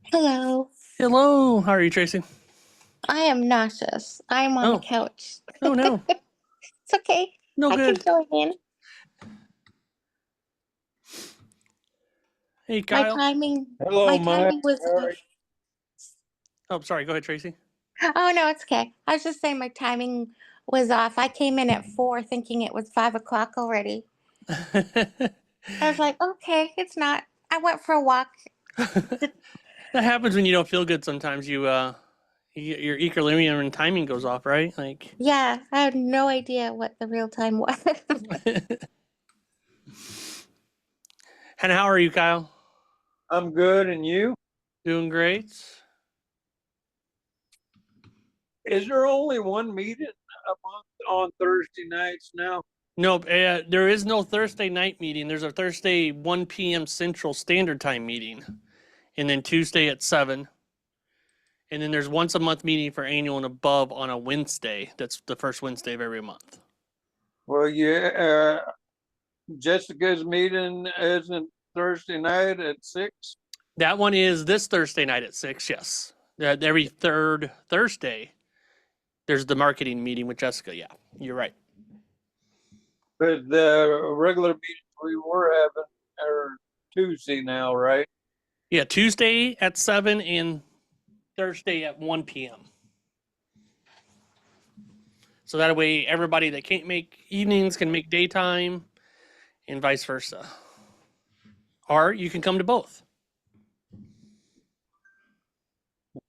Hello. Hello. How are you, Tracy? I am nauseous. I'm on the Oh, couch. oh no. It's okay. No I can good. join in. Hey, My Kyle. timing Hello, my Mike. timing was How are off. you? Oh, sorry. Go ahead, Tracy. Oh no, it's okay. I was just saying my timing was off. I came in at 4 thinking it was 5 o'clock already. That I was like, okay, it's not. I went for a walk. happens when you don't feel good sometimes. Your equilibrium and timing goes off, right? Like, Yeah, I had no idea what the real time was. and how are you, Kyle? I'm good, and you? Doing great. Is there only one meeting a month on Thursday nights now? Nope. There is no Thursday night meeting. There's a Thursday 1 p.m. Central Standard Time meeting, and then Tuesday at 7. And then there's once a month meeting for annual and above on a Wednesday. That's the first Wednesday of every month. Well, Jessica's meeting isn't Thursday night at 6. That one is this Thursday night at 6, yes. Every third Thursday, there's the marketing meeting with Jessica. Yeah, you're right. But the regular meetings we were having are Tuesday now, right? Yeah, Tuesday at 7 and Thursday at 1 p.m. So that way, everybody that can't make evenings can make daytime and vice versa. Or you can come to both.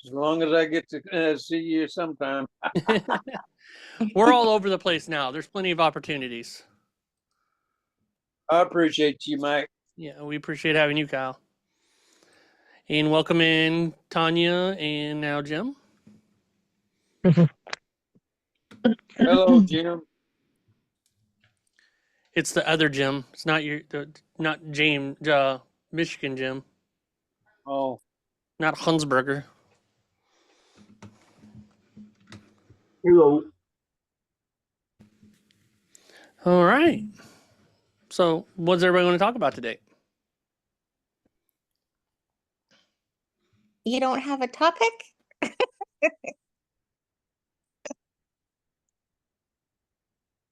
As long as I get to see you sometime. We're all over the place now. There's plenty of opportunities. I appreciate you, Mike. Yeah, we appreciate having you, Kyle. And welcome in Tanya and now Jim. Hello, Jim. It's the other Jim. It's not not James, Michigan Jim, Oh, not Hunsberger. hello. All right. So, what's everybody want to talk about today? You don't have a topic?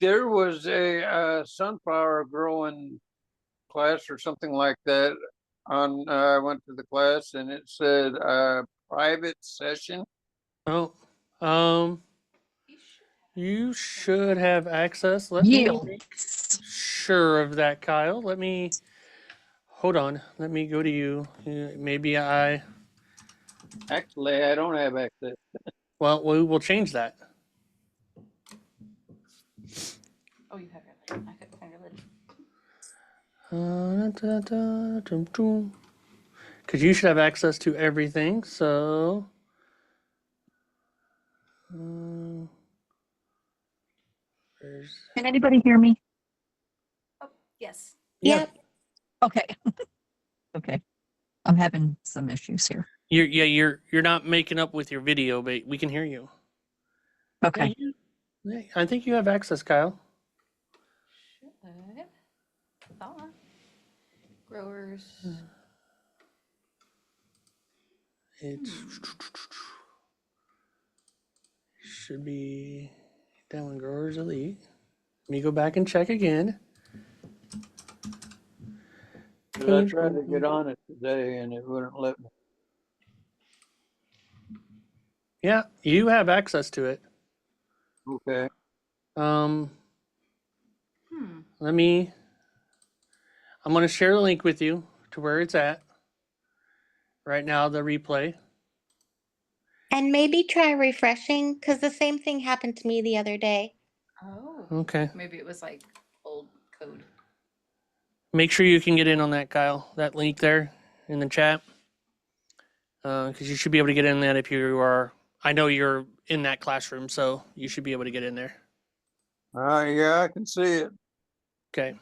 There was a sunflower growing class or something like that. I went to the class and it said private session. Oh, you should have access. Let me make sure of that, Kyle. Let me hold on. Let me go to you. Maybe Actually, I don't have access. Well, we will change that. Oh, you have your lid. I couldn't find your lid. Because you should have access to everything. So, Can anybody hear me? Oh, yes. yeah. Yep. Okay. Okay. I'm having some issues here. You're not making up with your video, but we can hear you. Okay. Yeah, I think you have access, Kyle. Should. Hold on. Growers. It should be down Growers Elite. Let me go back and check again. I tried to get on it today and it wouldn't let me. Yeah, you have access to it. Okay. Let me. I'm going to share the link with you to where it's at. Right now, the replay. And maybe try refreshing because the same thing happened to me the other day. Oh. Okay. Maybe it was like old code. Make sure you can get in on that, Kyle. That link there in the chat. Because you should be able to get in that if you are. I know you're in that classroom, so you should be able to get in there. Yeah, I can see it. Okay.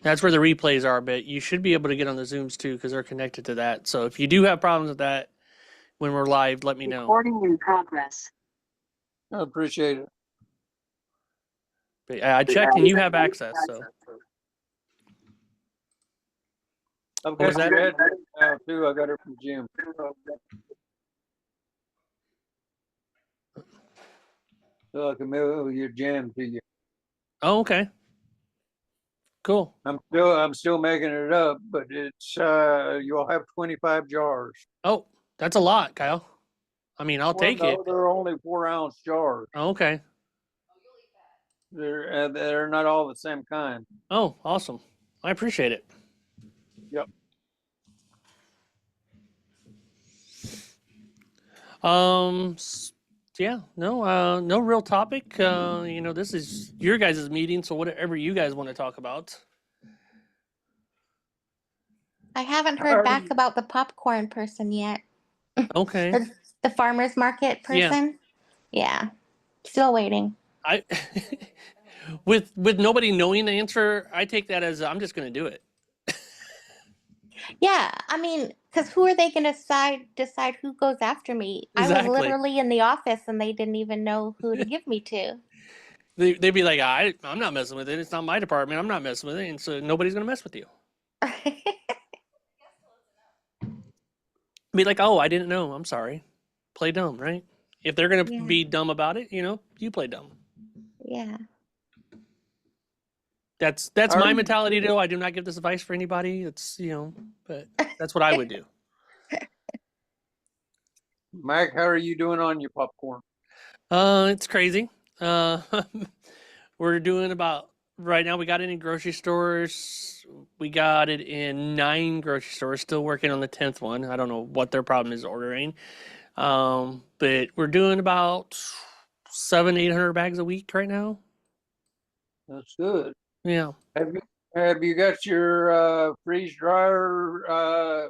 That's where the replays are, but you should be able to get on the Zooms too because they're connected to that. So if you do have problems with that when we're live, let me know. Recording in progress. I appreciate it. But I checked and you have access. So I've What was got that? your address now too. I got her from Jim. So I can mail your jam to you. Oh, okay. Cool. I'm still making it up, but it's you'll have 25 jars. Oh, that's a lot, Kyle. I mean, I'll Well, take it. no, they're only 4-ounce jars. Oh, okay. They're not all the same kind. Oh, awesome. I appreciate it. Yep. Yeah, no real topic. This is your guys' meeting, so whatever you guys want to talk about. I haven't heard back about the popcorn person yet. Okay. The farmer's market Yeah. person. Yeah. Still waiting. I with nobody knowing the answer, I take that as I'm just going to do it. Yeah, I mean, because who are they going to decide who goes after me? I was Exactly. literally in the office and they didn't even know who to give me to. They'd be like, I'm not messing with it. It's not my department. I'm not messing with it, and so nobody's going to mess with you. Be like, oh, I didn't know. I'm sorry. Play dumb, right? If they're going to Yeah. be dumb about it, you play dumb. Yeah. That's my mentality though. I do not give this advice for anybody. It's but that's what I would do. Mike, how are you doing on your popcorn? It's crazy. Uh, we're doing about right now. We got it in grocery stores. We got it in 9 grocery stores. Still working on the 10th one. I don't know what their problem is ordering. But we're doing about 700-800 bags a week right now. That's good. Yeah. Have you got your freeze dryer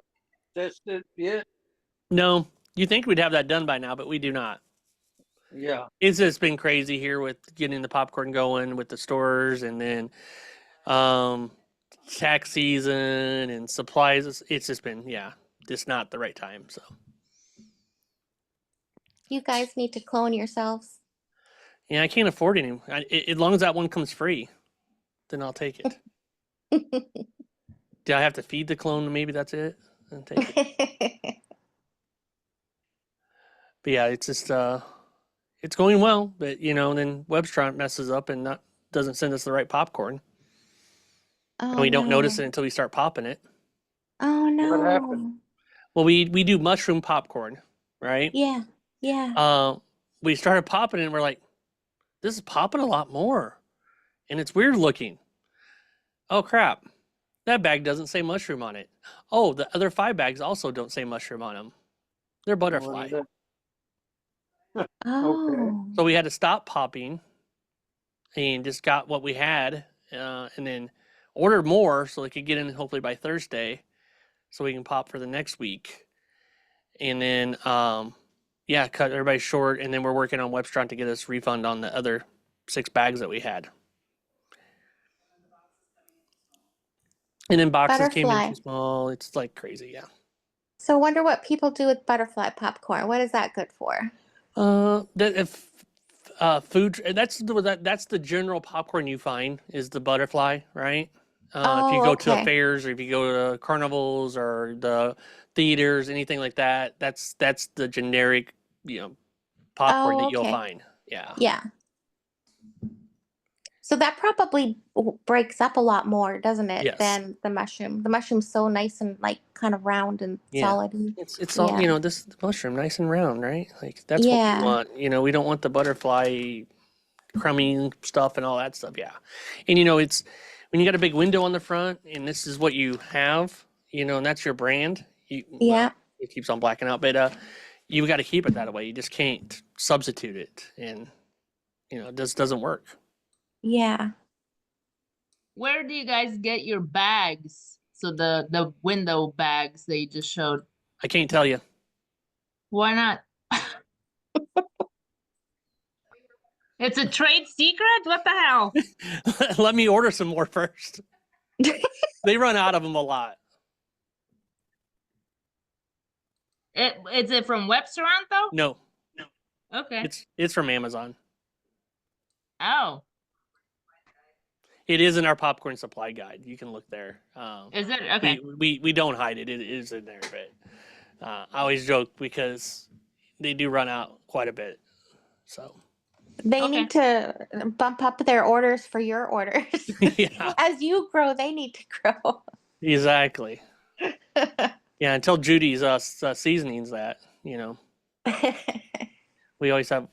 tested yet? No, you think we'd have that done by now, but we do not. Yeah. It's just been crazy here with getting the popcorn going with the stores, and then tax season and supplies. It's just been just not the right time. So You guys need to clone yourselves. I can't afford any. As long as that one comes free, then I'll take it. Do I have to feed the clone? Maybe that's it. And take it. But yeah, it's just it's going well. But then Webstron messes up and doesn't send us the right popcorn. Oh, And we don't no. notice it until we start popping it. Oh no. What happened? Well, we do mushroom popcorn, right? Yeah. Yeah. We started popping it and we're like, this is popping a lot more. And it's weird looking. Oh crap. That bag doesn't say mushroom on it. Oh, the other 5 bags also don't say mushroom on them. They're butterfly. Okay. Oh. So we had to stop popping and just got what we had, and then ordered more so they could get in hopefully by Thursday so we can pop for the next week. And then, cut everybody short. And then we're working on Webstron to get us refund on the other 6 bags that we had. And then boxes came in Butterfly. too small. It's like crazy, yeah. So wonder what people do with butterfly popcorn. What is that good for? That if food that's the general popcorn you find is the butterfly, right? If you Oh, go to okay. fairs or if you go to carnivals or the theaters, anything like that, that's the generic, popcorn Oh, that you'll okay. find. Yeah. Yeah. So that probably breaks up a lot more, doesn't it, Yes. than the mushroom? The mushroom's so nice and like kind of round and Yeah. solid. And, It's all yeah. this mushroom, nice and round, right? Like that's what we Yeah. want. We don't want the butterfly crummy stuff and all that stuff. Yeah. And it's when you got a big window on the front and this is what you have, and that's your brand. Yeah. It keeps on blacking out, but you got to keep it that way. You just can't substitute it, and it just doesn't work. Yeah. Where do you guys get your bags? So the window bags that you just showed. I can't tell you. Why not? It's a trade secret? What the hell? Let me order some more first. They run out of them a lot. Is it from Websterant though? No, Okay. it's from Amazon. Oh. It is in our popcorn supply guide. You can look there. Is it? Okay. We don't hide it. It is in there, but I always joke because they do run out quite a bit. So They Okay. need to bump up their orders for your orders. yeah, As you grow, they need to grow. exactly. Yeah, until Judy's seasonings that, you know, we always have.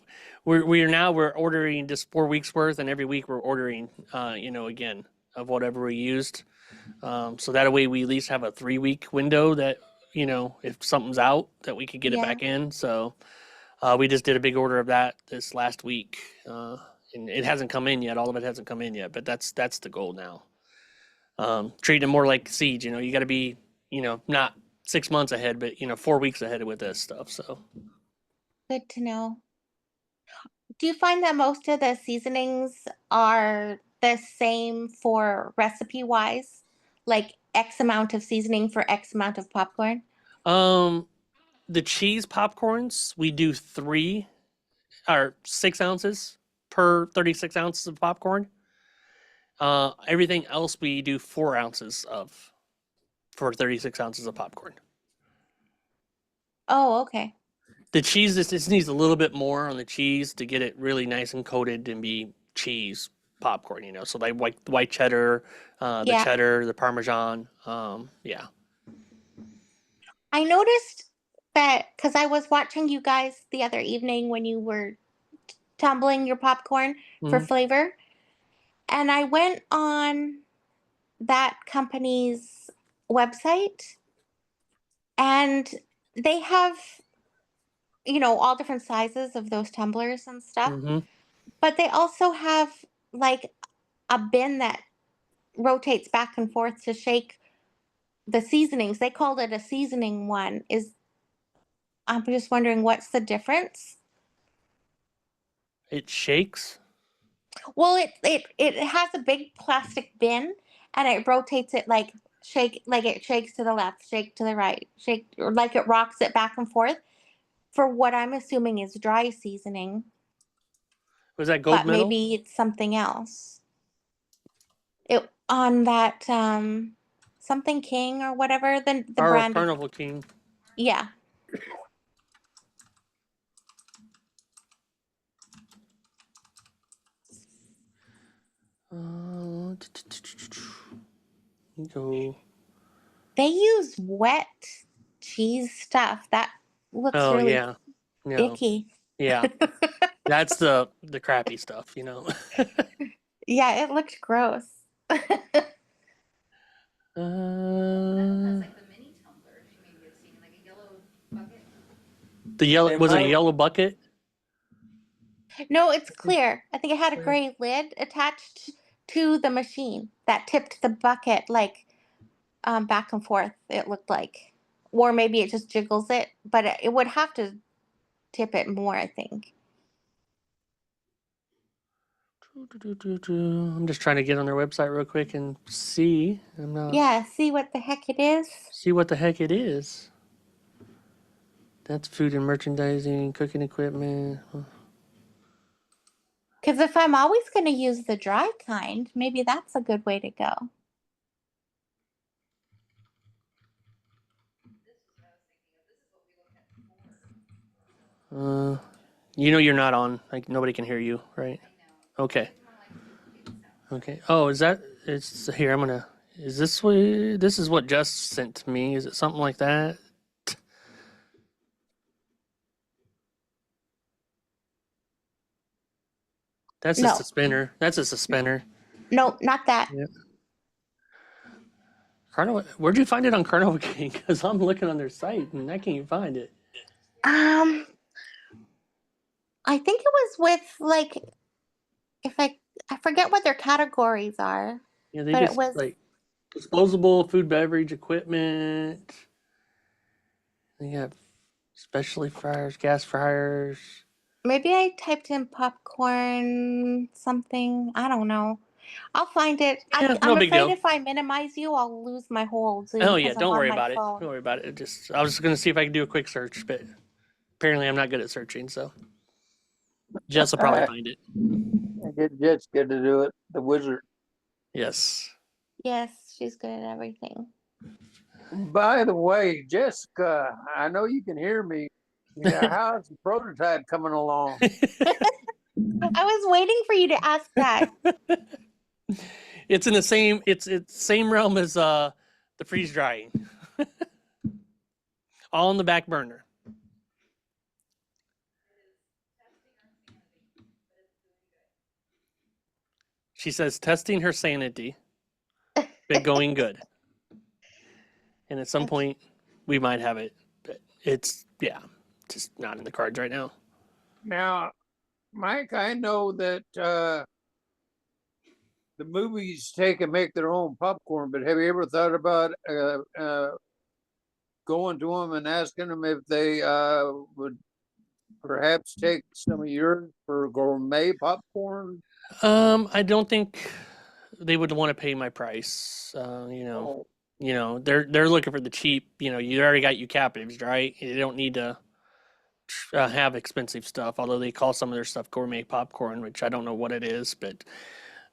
We're ordering just 4 weeks worth, and every week we're ordering, you know, again of whatever we used. So that way we at least have a 3 week window that, you know, if something's out that we could get it Yeah. back in. So we just did a big order of that this last week, and it hasn't come in yet. All of it hasn't come in yet, but that's the goal now. Treating it more like seeds. You know, you got to be, you know, not 6 months ahead, but you know, 4 weeks ahead with this stuff. So Good to know. Do you find that most of the seasonings are the same for recipe wise? Like X amount of seasoning for X amount of popcorn? the cheese popcorns we do 6 ounces per 36 ounces of popcorn. Everything else we do 4 ounces of for 36 ounces of popcorn. Oh, okay. The cheese this needs a little bit more on the cheese to get it really nice and coated and be cheese popcorn, you know. So like white cheddar, the Yeah. cheddar, the Parmesan. Yeah. I noticed that because I was watching you guys the other evening when you were tumbling your popcorn for Mhm. flavor, and I went on that company's website, and they have, you know, all different sizes of those tumblers and stuff, Mhm. but they also have like a bin that rotates back and forth to shake the seasonings. They called it a seasoning one. I'm just wondering what's the difference? It shakes. Well, it has a big plastic bin, and it rotates it like it shakes to the left, shake to the right, shake, or like it rocks it back and forth for what I'm assuming is dry seasoning, Was that gold but medal maybe it's something else. It on that something King or whatever the or brand. Carnival King? Yeah. Go. They use wet cheese stuff. That looks Oh really yeah. No. icky. Yeah. That's the crappy stuff, you know. Yeah, it looked gross. Uh, the yellow It was it a might, yellow bucket? No, it's clear. I think it had a gray lid attached to the machine that tipped the bucket like back and forth, it looked like. Or maybe it just jiggles it, but it would have to tip it more, I think. I'm just trying to get on their website real quick and see. I'm not Yeah, see what the heck it is? see what the heck it is. That's food and merchandising, cooking equipment. Because if I'm always going to use the dry kind, maybe that's a good way to go. You know you're not on. Like nobody can hear you, right? Okay. Okay. Oh, is that? It's here. I'm gonna. Is this what? This is what Jess sent to me. Is it something like that? That's just No, a spinner. That's just a spinner. no, not that. Yeah. Carnival. Where'd you find it on Carnival King? Because I'm looking on their site and I can't find it. Um, I think it was with like, if I forget what their categories are, Yeah, they but it just was like disposable food, beverage equipment. They have specialty fryers, gas fryers. maybe I typed in popcorn something. I don't know. I'll find it. Yeah, no I'm big afraid deal. if I minimize you, I'll lose my whole Zoom Oh yeah, because I'm don't on worry my about it. phone. Don't worry about it. Just I was gonna see if I could do a quick search, but apparently I'm not good at searching, so Jess will probably I find it. get Jets good to do it. The wizard. Yes. Yes, she's good at everything. By the way, Jessica, I know you can hear me. Yeah, how's the prototype coming along? I was waiting for you to ask that. It's in the same same realm as the freeze drying. All on the back burner. She says testing her sanity, but going good. And at some point we might have it, but it's just not in the cards right now. Now, Mike, I know that the movies take and make their own popcorn, but have you ever thought about going to them and asking them if they would perhaps take some of yours for gourmet popcorn? I don't think they would want to pay my price. Oh, They're looking for the cheap. You already got your captives, right? You don't need to have expensive stuff. Although they call some of their stuff gourmet popcorn, which I don't know what it is, but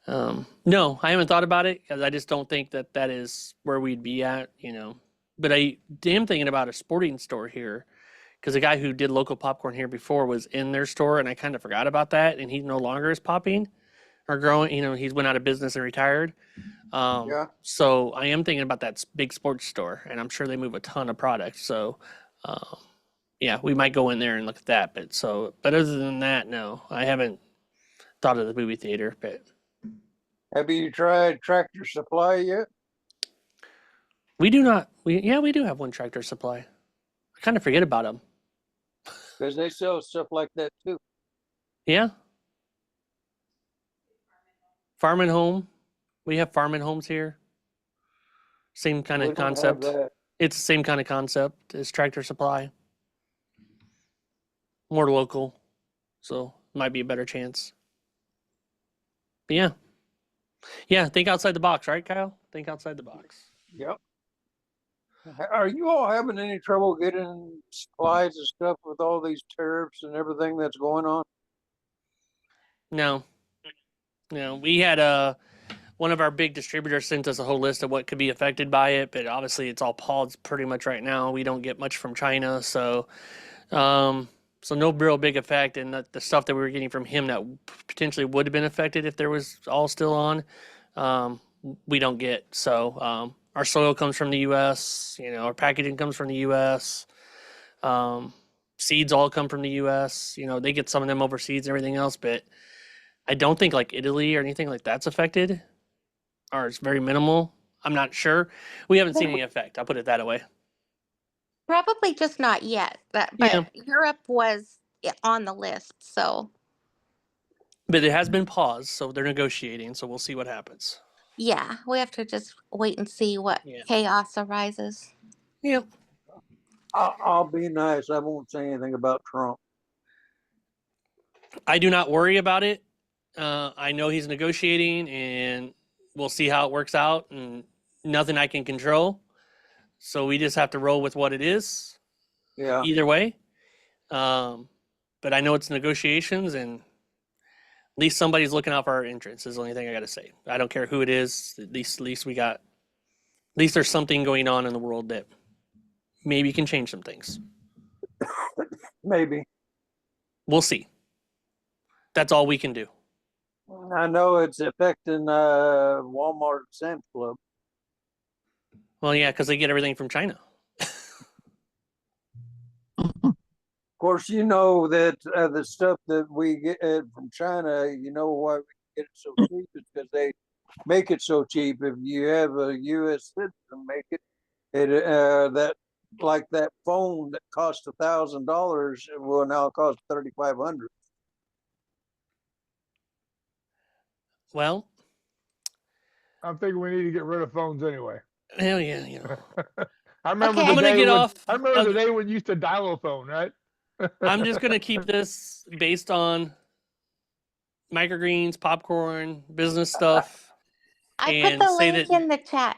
no, I haven't thought about it because I just don't think that is where we'd be at. But I am thinking about a sporting store here because the guy who did local popcorn here before was in their store, and I kind of forgot about that, and he no longer is popping or growing. He's went out of business and retired. yeah. So I am thinking about that big sports store, and I'm sure they move a ton of products. So, yeah, we might go in there and look at that. But other than that, no, I haven't thought of the movie theater. But Have you tried Tractor Supply yet? we do not. We do have one Tractor Supply. I kind of forget about them. Because they sell stuff like that too. Yeah. Farm and Home. We have Farm and Homes here. Same kind We of don't have concept. that. It's the same kind of concept as Tractor Supply. More local, so might be a better chance. But yeah. Think outside the box, right, Kyle? Think outside the box. Yep. Are you all having any trouble getting supplies and stuff with all these tariffs and everything that's going on? No, we had one of our big distributors sent us a whole list of what could be affected by it, but obviously it's all paused pretty much right now. We don't get much from China, so no real big effect. And the stuff that we were getting from him that potentially would have been affected if there was all still on, we don't get. So our soil comes from the U.S. Our packaging comes from the U.S. Seeds all come from the U.S. They get some of them overseas and everything else, but I don't think like Italy or anything like that's affected, or it's very minimal. I'm not sure. We haven't seen any effect. I'll put it that way. Probably just not yet. But Yeah. Europe was on the list, so But it has been paused, so they're negotiating. So we'll see what happens. yeah, we have to just wait and see what Yeah. chaos arises. Yep. I'll be nice. I won't say anything about Trump. I do not worry about it. I know he's negotiating, and we'll see how it works out. And nothing I can control, so we just have to roll with what it is. Yeah. Either way, but I know it's negotiations, and at least somebody's looking out for our interests. Is the only thing I got to say. I don't care who it is. At least we got. At least there's something going on in the world that maybe can change some things. Maybe. We'll see. That's all we can do. I know it's affecting Walmart and Sam's Club. Well, yeah, because they get everything from China. Of course, you know that the stuff that we get from China, you know why we get it so cheap? It's because they make it so cheap. If you have a U.S. citizen make it, that like that phone that cost $1,000 will now cost $3,500. Well, I'm thinking we need to get rid of phones anyway. hell yeah, I remember Okay. the I'm gonna day get when off. I remember the day when you used to dial a phone, right? I'm just gonna keep this based on microgreens, popcorn, business stuff. I And put the say link that- in the chat.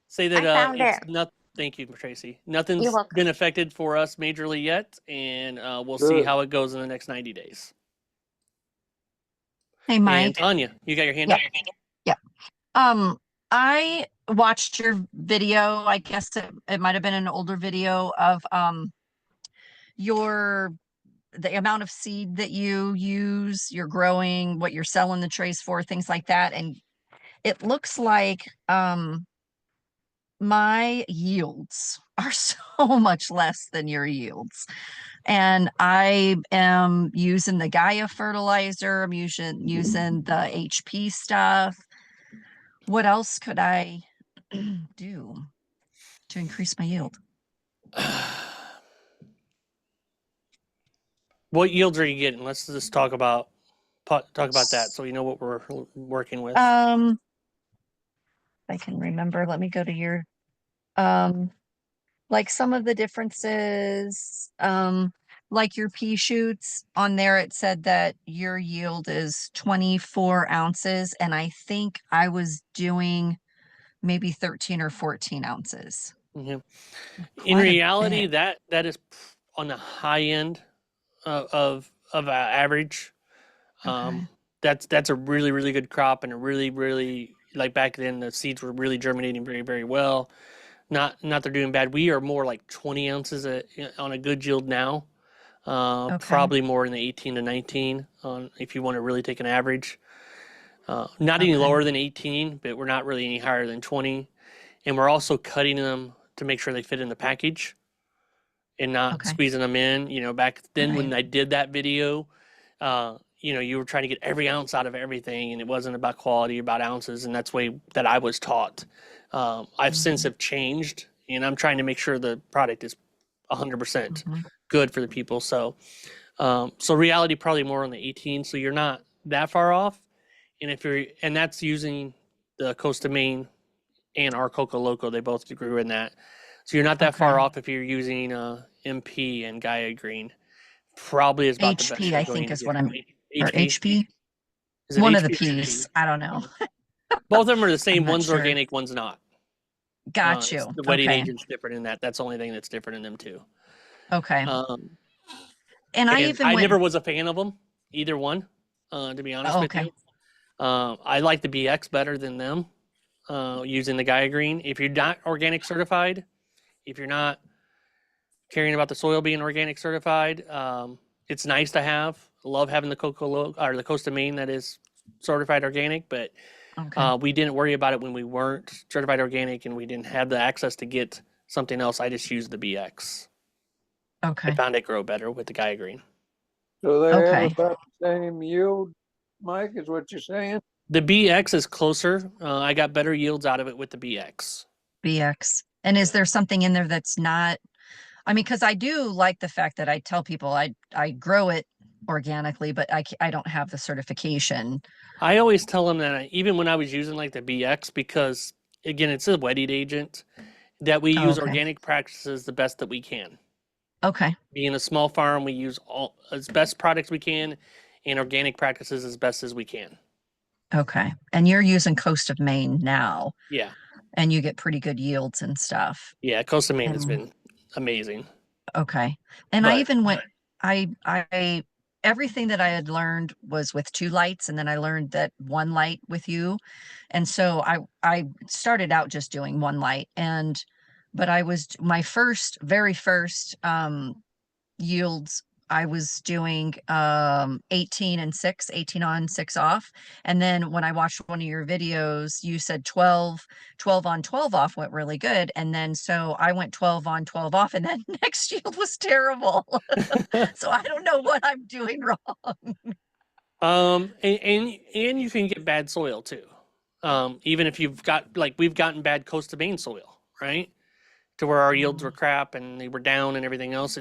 Say that I found it's it. not. Thank you, Tracy. You're Nothing's welcome. been affected for us majorly yet, and we'll see Good. how it goes in the next 90 days. Hey, And Mike. Tanya, you got your hand Yeah. up? Yeah. I watched your video. I guess it might have been an older video of your the amount of seed that you use, you're growing, what you're selling the trays for, things like that. And it looks like my yields are so much less than your yields. And I am using the Gaia fertilizer, I'm using the HP stuff. What else could I do to increase my yield? What yields are you getting? Let's just talk about that so you know what we're working with. I can remember. Let me go to your um like some of the differences, like your pea shoots on there, it said that your yield is 24 ounces, and I think I was doing maybe 13 or 14 ounces. In Quite a reality, bit. that is on the high end of average. Okay. That's a really good crop, and a really, like back then the seeds were really germinating very well. Not they're doing bad. We are more like 20 ounces on a good yield now. Okay. Probably more in the 18 to 19 on if you want to really take an average. Not any Okay. lower than 18, but we're not really any higher than 20. And we're also cutting them to make sure they fit in the package and not Okay. squeezing them in. Back then when Right. I did that video, you were trying to get every ounce out of everything, and it wasn't about quality, about ounces, and that's the way that I was taught. I've since have changed, and I'm trying to make sure the product is 100% good for the people. So, so reality probably more on the 18, so you're not that far off. And that's using the Costa Maine and our Coco Loco, they both grew in that. So you're not that far Okay. off if you're using MP and Gaia Green. Probably is about the best HP, you're I going think to is get. what I'm, or HP? HP. Is it One of the HP or P's. HP? I don't know. Both of them are the I'm same. not One's sure. organic, one's not. Got It's you. the wetting Okay. agent's different in that. That's the only thing that's different in them too. Okay. Um, And I and even I went, never was a fan of them, either one, to be honest with okay. you. I like the BX better than them using the Gaia Green. If you're not organic certified, if you're not caring about the soil being organic certified, it's nice to have. I love having the or the Costa Maine that is certified organic, but Okay. we didn't worry about it when we weren't certified organic and we didn't have the access to get something else. I just used the BX. I Okay. found it grow better with the Gaia Green. So they have Okay. about the same yield, Mike, is what you're saying? The BX is closer. I got better yields out of it with the BX. BX. And is there something in there that's not, I mean, because I do like the fact that I tell people I grow it organically, but I don't have the certification. I always tell them that even when I was using like the BX, because again, it's a wetting agent, that we Oh, use okay. organic practices the best that we can. Okay. Being a small farm, we use all as best products we can and organic practices as best as we can. Okay. And you're using Coast of Maine now, Yeah. and you get pretty good yields and stuff. Yeah. Costa Maine has And been amazing. okay. And I But even went, I, everything that I had learned was with 2 lights, and then I learned that 1 light with you. And so I started out just doing 1 light, but I was, my very first, yields, I was doing 18 and 6, 18 on, 6 off. And then when I watched one of your videos, you said 12 on, 12 off went really good. And then so I went 12 on, 12 off, and then next yield was terrible. So I don't know what I'm doing wrong. and you can get bad soil too. Even if you've got like we've gotten bad Costa Maine soil, right? To where our yields were crap and they were down and everything else.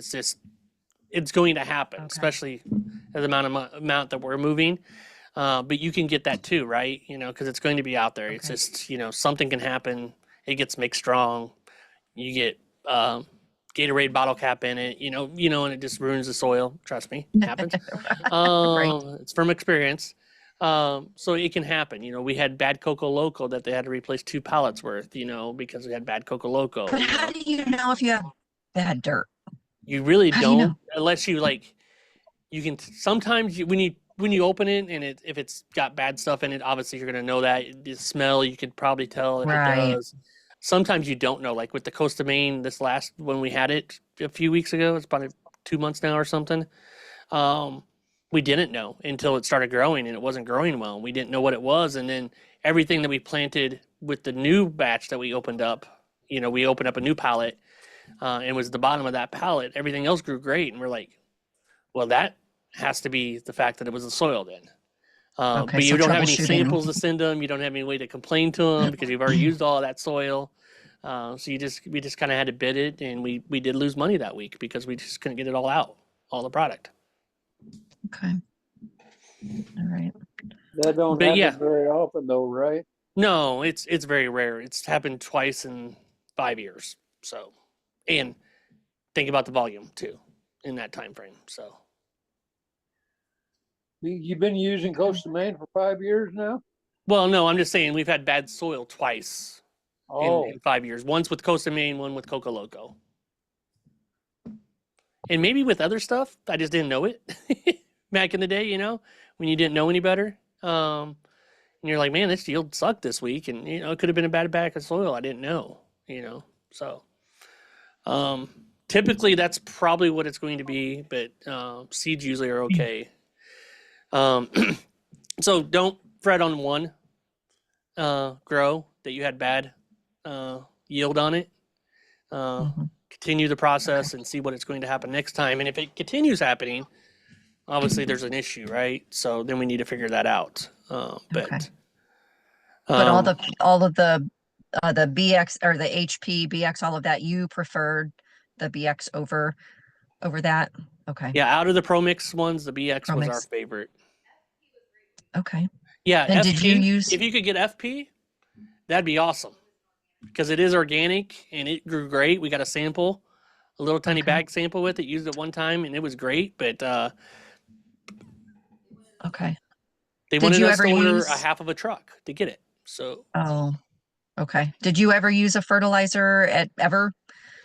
It's going to happen, Okay. especially the amount that we're moving. But you can get that too, right? Because it's going to be out there. It's Okay. just something can happen. It gets mixed wrong. You get Gatorade bottle cap in it, and it just ruins the soil. Trust me, it happens. Right. It's from experience. So it can happen. We had bad Coco Loco that they had to replace 2 pallets worth, because we had bad Coco Loco. But how do you know if you have bad dirt? You really How do you know? don't, unless you like. You can sometimes when you when you open it and if it's got bad stuff in it, obviously you're gonna know that. The smell, you could probably tell if it Right. does. Sometimes you don't know. Like with the Coast of Maine, this last when we had it a few weeks ago, it's about 2 months now or something. We didn't know until it started growing, and it wasn't growing well. We didn't know what it was, and then everything that we planted with the new batch that we opened up, we opened up a new pallet, and was the bottom of that pallet. Everything else grew great, and we're like, well, that has to be the fact that it was the soil then. Okay, But so you don't have any troubleshooting. samples to send them. You don't have any way to complain to them because you've already used all of that soil. So we just kind of had to bid it, and we did lose money that week because we just couldn't get it all out, all the product. Okay. All right. That don't But happen yeah. very often though, right? No, it's very rare. It's happened twice in 5 years. So, and think about the volume too in that time frame. So You've been using Coast of Maine for 5 years now? well, no, I'm just saying we've had bad soil twice Oh, in 5 years. Once with Costa Maine, one with Coco Loco. And maybe with other stuff, I just didn't know it back in the day, when you didn't know any better. And you're like, man, this yield sucked this week. And, it could have been a bad bag of soil. I didn't know, So typically that's probably what it's going to be. But seeds usually are okay. So don't fret on one grow that you had bad yield on it. Continue the process and see what it's going to happen next time. And if it continues happening, obviously there's an issue, right? So then we need to figure that out. Okay. But all of the BX or the HP BX, all of that, you preferred the BX over that? Okay. Yeah, out of the Pro Mix ones, the BX Pro was Mix. our favorite. Okay. Yeah, And FP, did you use? if you could get FP, that'd be awesome because it is organic and it grew great. We got a sample, a little tiny bag sample with it, used it one time, and it was great. But Okay. they Did wanted you us ever to order use? a half of a truck to get it. So Oh, okay. Did you ever use a fertilizer ever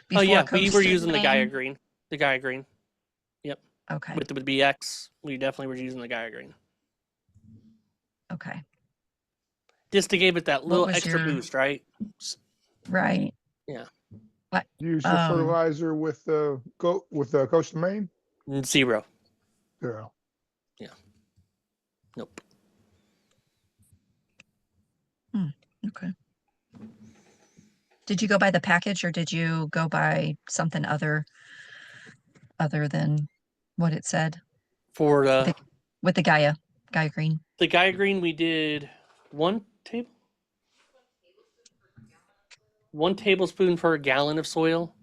before? oh yeah, we Coast were of using the Gaia Maine? Green. The Gaia Green. Yep. Okay. With BX, we definitely were using the Gaia Green. Okay. Just to give it that little was extra your- boost, right? Right. Yeah. What? Use your fertilizer with the Coast of Maine? Zero. Yeah. Nope. Okay. Did you go by the package or did you go by something other than what it said For the with the Gaia Green? the Gaia Green, we did one tablespoon per gallon of soil.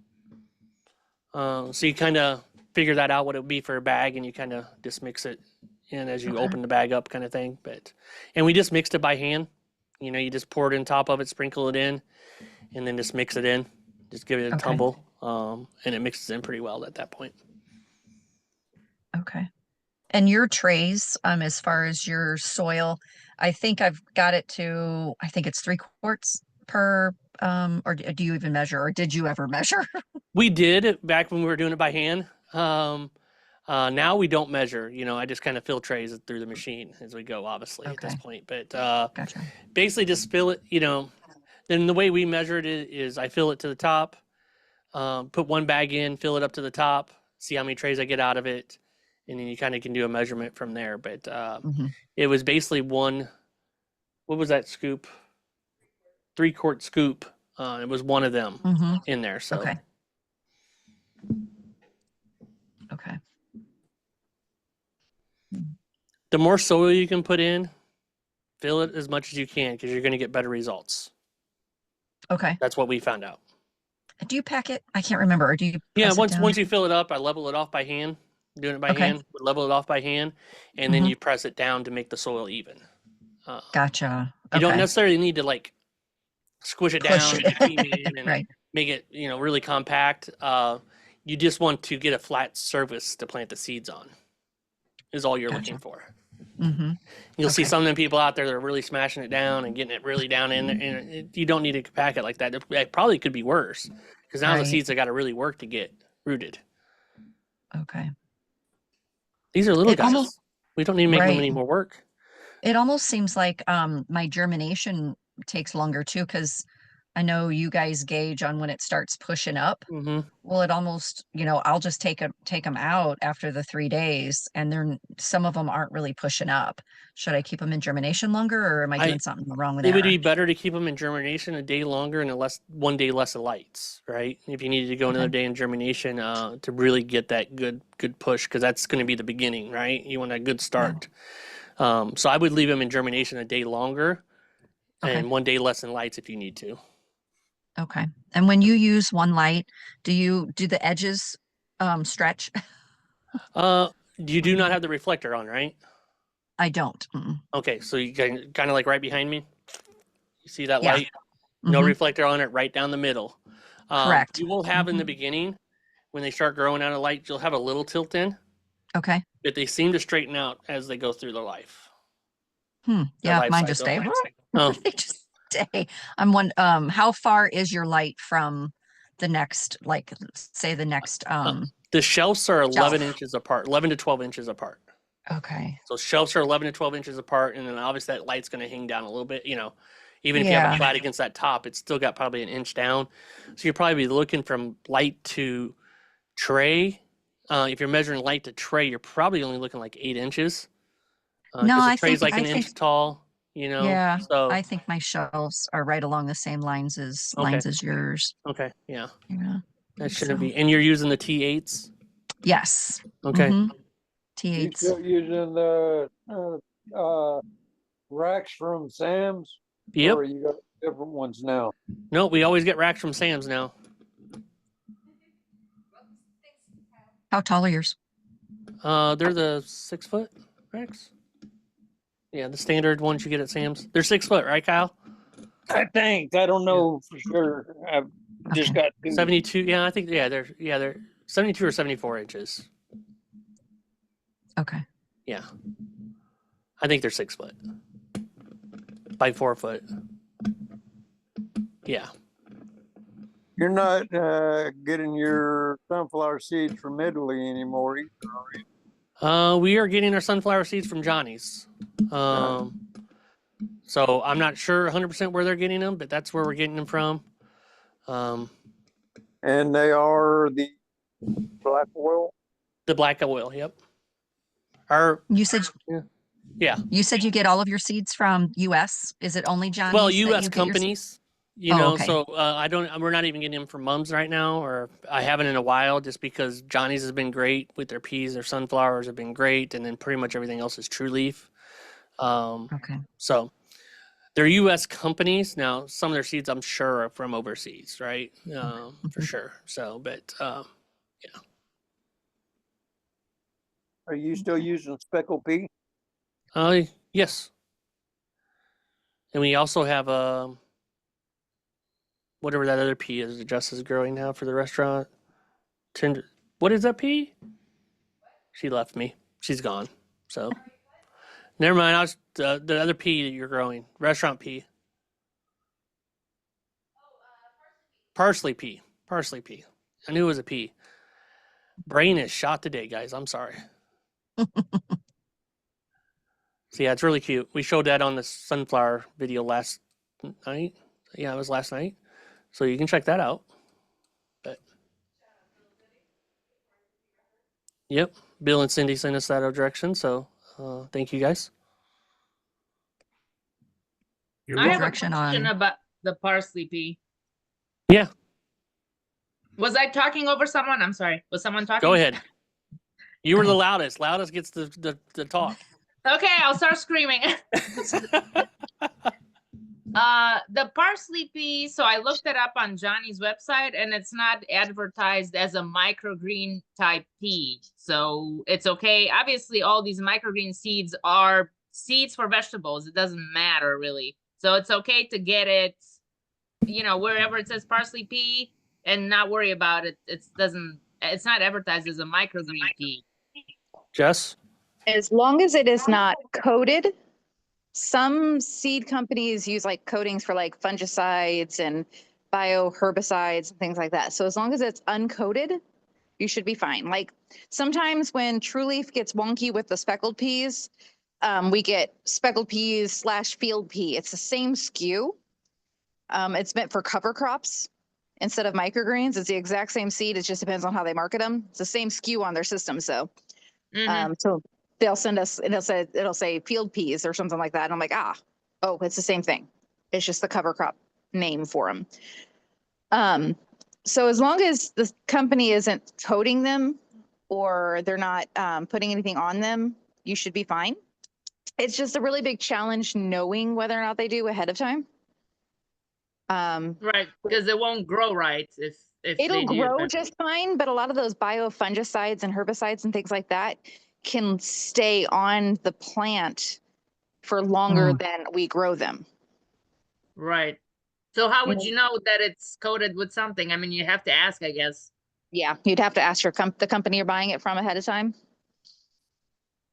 So you kind of figure that out what it would be for a bag, and you kind of just mix it in as you open the bag up, kind of thing. And we just mixed it by hand. You just pour it in top of it, sprinkle it in, and then just mix it in. Just give it a tumble, and it mixes in pretty well at that point. Okay. And your trays, as far as your soil, I think I've got it to, I think it's 3 quarts per, or do you even measure, or did you ever measure? We did back when we were doing it by hand. Now we don't measure. I just kind of fill trays through the machine as we go, obviously, at this point. But Gotcha. basically just fill it, then the way we measured it is I fill it to the top, put one bag in, fill it up to the top, see how many trays I get out of it, and then you kind of can do a measurement from there. But it was basically what was that scoop? 3-quart scoop. It was one of them in there. So Okay. the more soil you can put in, fill it as much as you can because you're going to get better results. Okay. That's what we found out. Do you pack it? I can't remember. Or do you? Yeah, press it down? once you fill it up, I level it off by hand. Doing it by hand, level it off by hand, and then you press it down to make the soil even. Gotcha. You don't necessarily need to squish it down and make it really compact. You just want to get a flat surface to plant the seeds on. Is all you're looking for. You'll see some of them people out there that are really smashing it down and getting it really down in there, and you don't need to pack it like that. It probably could be worse because now the seeds have got to really work to get rooted. Okay. These are little guys. We don't need to make them Right. any more work. It almost seems like my germination takes longer too, because I know you guys gauge on when it starts pushing up. Hmm. Well, it almost, I'll just take them out after the 3 days, and some of them aren't really pushing up. Should I keep them in germination longer, or am I doing something wrong with It would there? be better to keep them in germination a day longer and 1 day less of lights, right? If you needed to go another Okay. day in germination to really get that good push, because that's going to be the beginning, right? You want a good start. So I would leave them in germination a day longer Okay. and 1 day less in lights if you need to. Okay. And when you use one light, do the edges stretch? You do not have the reflector on, right? I don't. Mm-mm. Okay, so you kind of like right behind me. You see that Yeah. light? No Mhm. reflector on it, right down the middle. Correct. You will have in the Mhm. beginning when they start growing out of light, you'll have a little tilt in, Okay. but they seem to straighten out as they go through their life. Their Yeah, life mine just cycle. stay. Oh, They just stay. How far is your light from the next, like, say the next the shelves are 11 shelf? inches apart, 11 to 12 inches apart. Okay. So shelves are 11 to 12 inches apart, and then obviously that light's going to hang down a little bit. Even if you have Yeah. it flat against that top, it's still got probably an inch down. So you'll probably be looking from light to tray. If you're measuring light to tray, you're probably only looking like 8 inches No, because the I tray's think like I an think inch tall. yeah, So I think my shelves are right along the same lines okay, as yours. okay, yeah, Yeah. that think shouldn't so. be. And you're using the T8s. Yes. Okay. Mm-hmm. You T8s. still using the racks from Sam's, Yep. or you got different ones now? No, we always get racks from Sam's now. How tall are yours? They're the 6 foot racks. Yeah, the standard ones you get at Sam's. They're 6 foot, right, Kyle? I think. I don't know for sure. I've just Okay. got two. 72. Yeah, I think they're 72 or 74 inches. Okay. Yeah, I think they're 6 foot by 4 foot. Yeah. You're not getting your sunflower seeds from Italy anymore either, are you? We are getting our sunflower seeds from Johnny's. So I'm not sure 100% where they're getting them, but that's where we're getting them from. And they are the black oil. The black oil. Yep. You said Yeah. you said you get all of your seeds from US. Is it only Johnny's Well, that U.S. you get your companies. okay. So we're not even getting them from Mums right now, or I haven't in a while, just because Johnny's has been great with their peas, their sunflowers have been great, and then pretty much everything else is True Leaf. Okay. So they're U.S. companies. Now, some of their seeds I'm sure are from overseas, right? For sure. So, but yeah. Are you still using speckled pea? Yes. And we also have whatever that other pea is that Jess is growing now for the restaurant. What is that pea? She left me. She's gone. So never mind. I was the other pea that you're growing, restaurant pea. Parsley pea. Parsley pea. I knew it was a pea. Brain is shot today, guys. I'm sorry. So yeah, it's really cute. We showed that on the sunflower video last night. Yeah, it was last night. So you can check that out. But yep, Bill and Cindy sent us that direction. So thank you guys. I have a Direction question on about the parsley pea. Yeah, Was I talking over someone? I'm sorry. Was someone talking? go ahead. You were the Okay. loudest. Loudest gets the talk. Okay, I'll start screaming. The parsley pea, so I looked it up on Johnny's website and it's not advertised as a microgreen type pea. So it's okay. Obviously, all these microgreen seeds are seeds for vegetables. It doesn't matter really. So it's okay to get it, wherever it says parsley pea and not worry about it. It's not advertised as a microgreen pea. Jess? As long as it is not coated, some seed companies use like coatings for like fungicides and bioherbicides and things like that. So as long as it's uncoated, You should be fine. Like sometimes when True Leaf gets wonky with the speckled peas, we get speckled peas / field pea. It's the same SKU. It's meant for cover crops instead of microgreens. It's the exact same seed. It just depends on how they market them. It's the same SKU on their system. So, so they'll send us and it'll say field peas or something like that. And I'm like, oh, it's the same thing. It's just the cover crop name for them. So as long as the company isn't coating them or they're not putting anything on them, you should be fine. It's just a really big challenge knowing whether or not they do ahead of time. Right, because it won't grow right if It'll they do. grow just fine, but a lot of those biofungicides and herbicides and things like that can stay on the plant for longer than we grow them. Right. So how would you know that it's coated with something? I mean, you have to ask, I guess. Yeah, you'd have to ask the company you're buying it from ahead of time.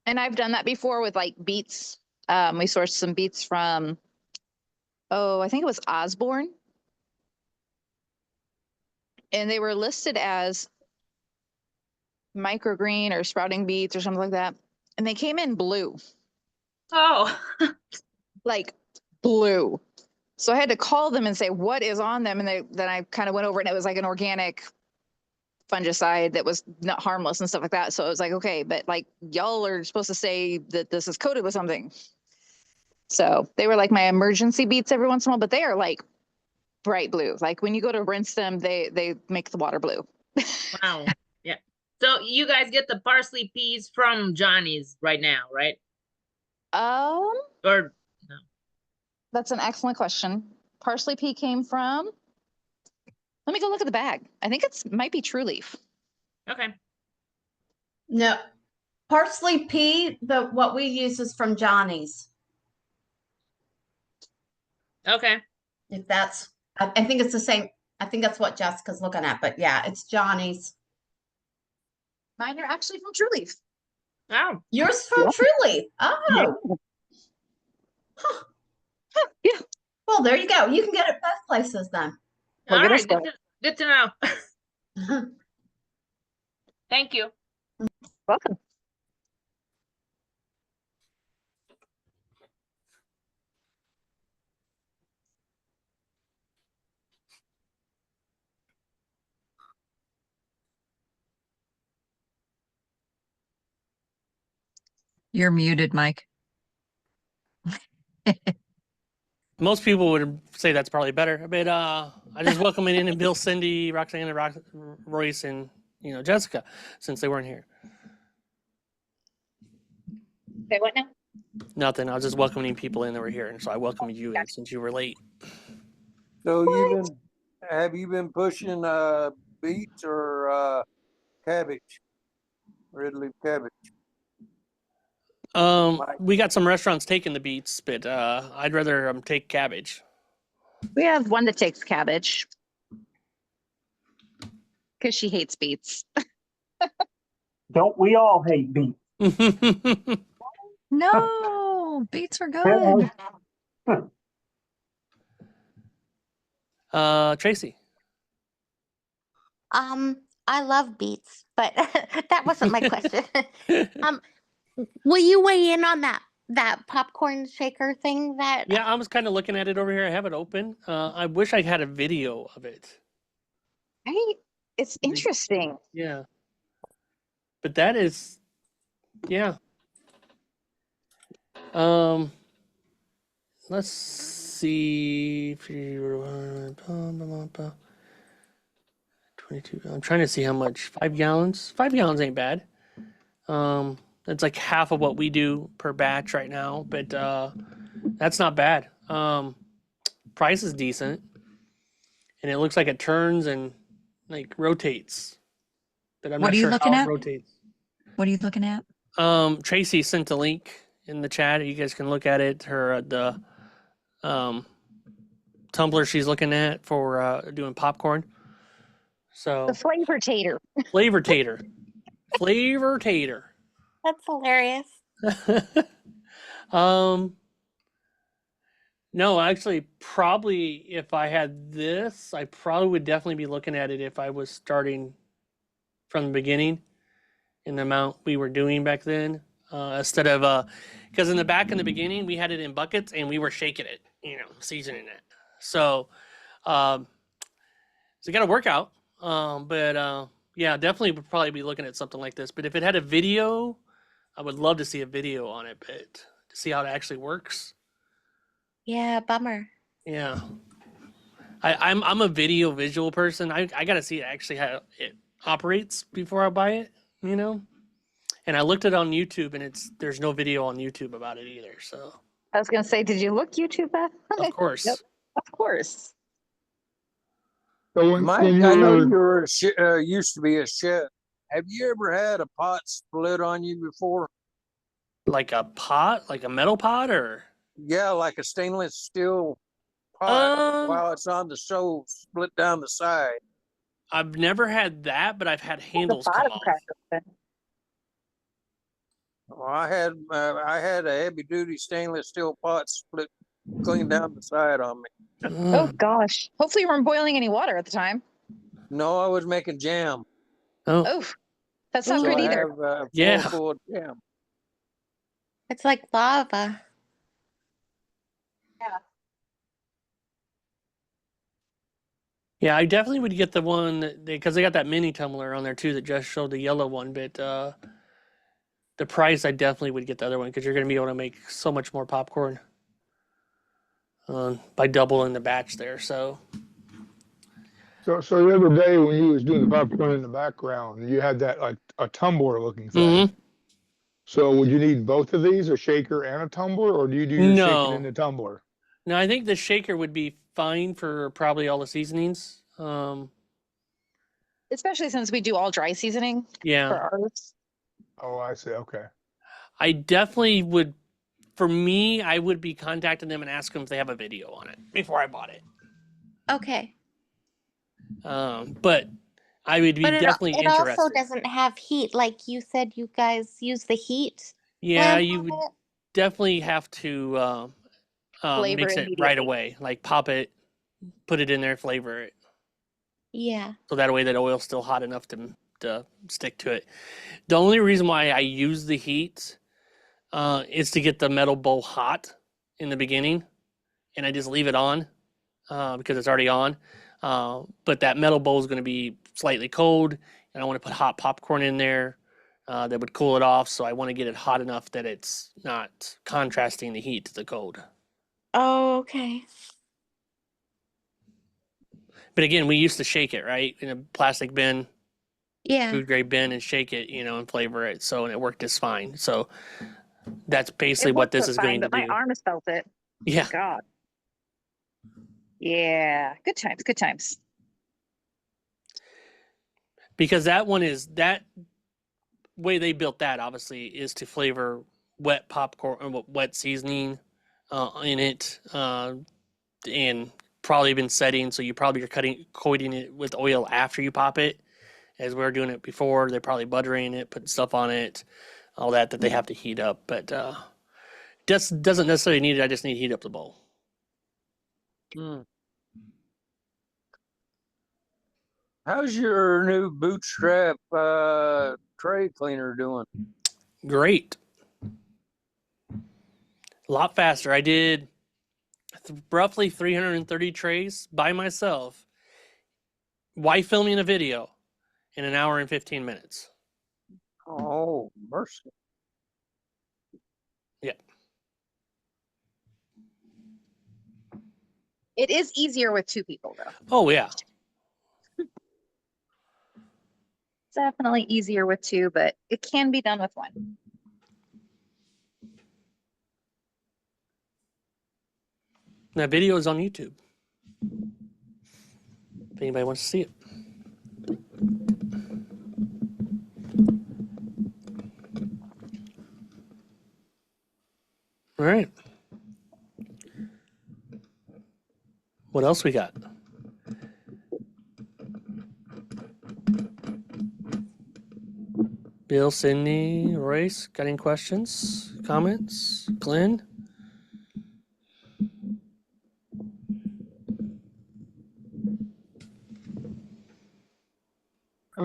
And I've done that before with like beets. We sourced some beets from, I think it was Osborne. And they were listed as microgreen or sprouting beets or something like that. And they came in blue, Oh, like blue. So I had to call them and say, what is on them? And then I kind of went over it and it was like an organic fungicide that was not harmless and stuff like that. So it was like, okay, but like y'all are supposed to say that this is coated with something. So they were like my emergency beets every once in a while, but they are like bright blue. Like when you go to rinse them, they make the water blue. wow. Yeah. So you guys get the parsley peas from Johnny's right now, right? Or no? That's an excellent question. Parsley pea came from, let me go look at the bag. I think might be True Leaf. Okay. No, parsley pea, what we use is from Johnny's. Okay. If that's, I think it's the same. I think that's what Jessica's looking at, but yeah, it's Johnny's. Mine are actually from True Leaf. Oh. Yours from Truly. Oh. Huh. Yeah. Well, there you go. You can get it both places then. All right. Good to know. Thank you. Welcome. You're muted, Mike. Most people would say that's probably better, but I just welcome in and Bill, Cindy, Roxanne, and Royce, and Jessica, since they weren't here. Okay, what now? Nothing. I was just welcoming people in that were here, and so I welcomed you in since you were late. So have you been pushing beets or cabbage, red leaf cabbage? We got some restaurants taking the beets, but I'd rather take cabbage. We have one that takes cabbage because she hates beets. Don't we all hate beets? No, beets are good. Tracy. I love beets, but that wasn't my question. Will you weigh in on that popcorn shaker thing that? Yeah, I was kind of looking at it over here. I have it open. I wish I had a video of it. Right? It's interesting. Yeah. But that is, yeah. Let's see. 22. I'm trying to see how much. 5 gallons. 5 gallons ain't bad. It's like half of what we do per batch right now, but that's not bad. Price is decent, and it looks like it turns and like rotates. But I'm What not are you sure looking how at? it rotates. What are you looking at? Tracy sent a link in the chat. You guys can look at it. The tumbler she's looking at for doing popcorn. So The flavor tater. flavor tater. Flavor tater. That's hilarious. No, actually, probably if I had this, I probably would definitely be looking at it if I was starting from the beginning in the amount we were doing back then. Instead of, because in the beginning, we had it in buckets and we were shaking it, seasoning it. So, it got to work out. But yeah, definitely would probably be looking at something like this. But if it had a video, I would love to see a video on it, but to see how it actually works. Yeah, bummer. Yeah. I'm a visual person. I got to see actually how it operates before I buy it, And I looked it on YouTube, and there's no video on YouTube about it either. So I was going to say, did you look YouTube up? of course, Yep, of course. So when Mike, you I know were, you were used to be a chef. Have you ever had a pot split on you before? like a pot, like a metal pot, or Yeah, like a stainless steel pot um, while it's on the stove, split down the side. I've never had that, but I've had The handles come bottom off. crack open. Well, I had a heavy duty stainless steel pot split clean down the side on me. Oh Ugh. gosh. Hopefully you weren't boiling any water at the time. No, I was making jam, Oh, Oh, that's not so good I either. have a floor Yeah. full of jam. It's like lava. Yeah, I definitely would get the one because they got that mini tumbler on there too that just showed the yellow one. But the price, I definitely would get the other one because you're going to be able to make so much more popcorn by doubling the batch there. So so the other day when you was doing the popcorn in the background, you had that like a tumbler looking thing. Mhm. So would you need both of these, a shaker and a tumbler, or do you do your shaking in No, the tumbler? no, I think the shaker would be fine for probably all the seasonings. Especially since we do all dry seasoning Yeah, for ours. Oh, I see. Okay. I definitely would. For me, I would be contacting them and asking them if they have a video on it before I bought it. Okay. But I would be But definitely it also interested. doesn't have heat. Like you said, you guys use the heat Yeah, lamp you on would it. definitely have to Flavor mix it right immediately. away. Like pop it, put it in there, flavor it, Yeah. so that way that oil's still hot enough to stick to it. The only reason why I use the heat is to get the metal bowl hot in the beginning, and I just leave it on because it's already on. But that metal bowl is going to be slightly cold, and I want to put hot popcorn in there that would cool it off. So I want to get it hot enough that it's not contrasting the heat to the cold. Oh, okay. But again, we used to shake it, right, in a plastic bin, Yeah. food grade bin, and shake it, and flavor it. So, and it worked just fine. So that's basically It what worked this so is fine, going to but my do. arm has felt it. Yeah. God. Yeah. Good times. Good times. Because that way they built that obviously is to flavor wet popcorn or wet seasoning in it and probably been setting, so you probably are coating it with oil after you pop it, as we were doing it before. They're probably buttering it, putting stuff on it, all that they have to heat up. But just doesn't necessarily need it. I just need to heat up the bowl. Hmm. How's your new bootstrap tray cleaner doing? Great, a lot faster. I did roughly 330 trays by myself while filming a video in an hour and 15 minutes. Oh, mercy. Yeah. It is easier with two people, though. Oh yeah. Definitely easier with two, but it can be done with one. That video is on YouTube. If anybody wants to see it. All right. What else we got? Bill, Sydney, Royce, got any questions, comments? Glenn?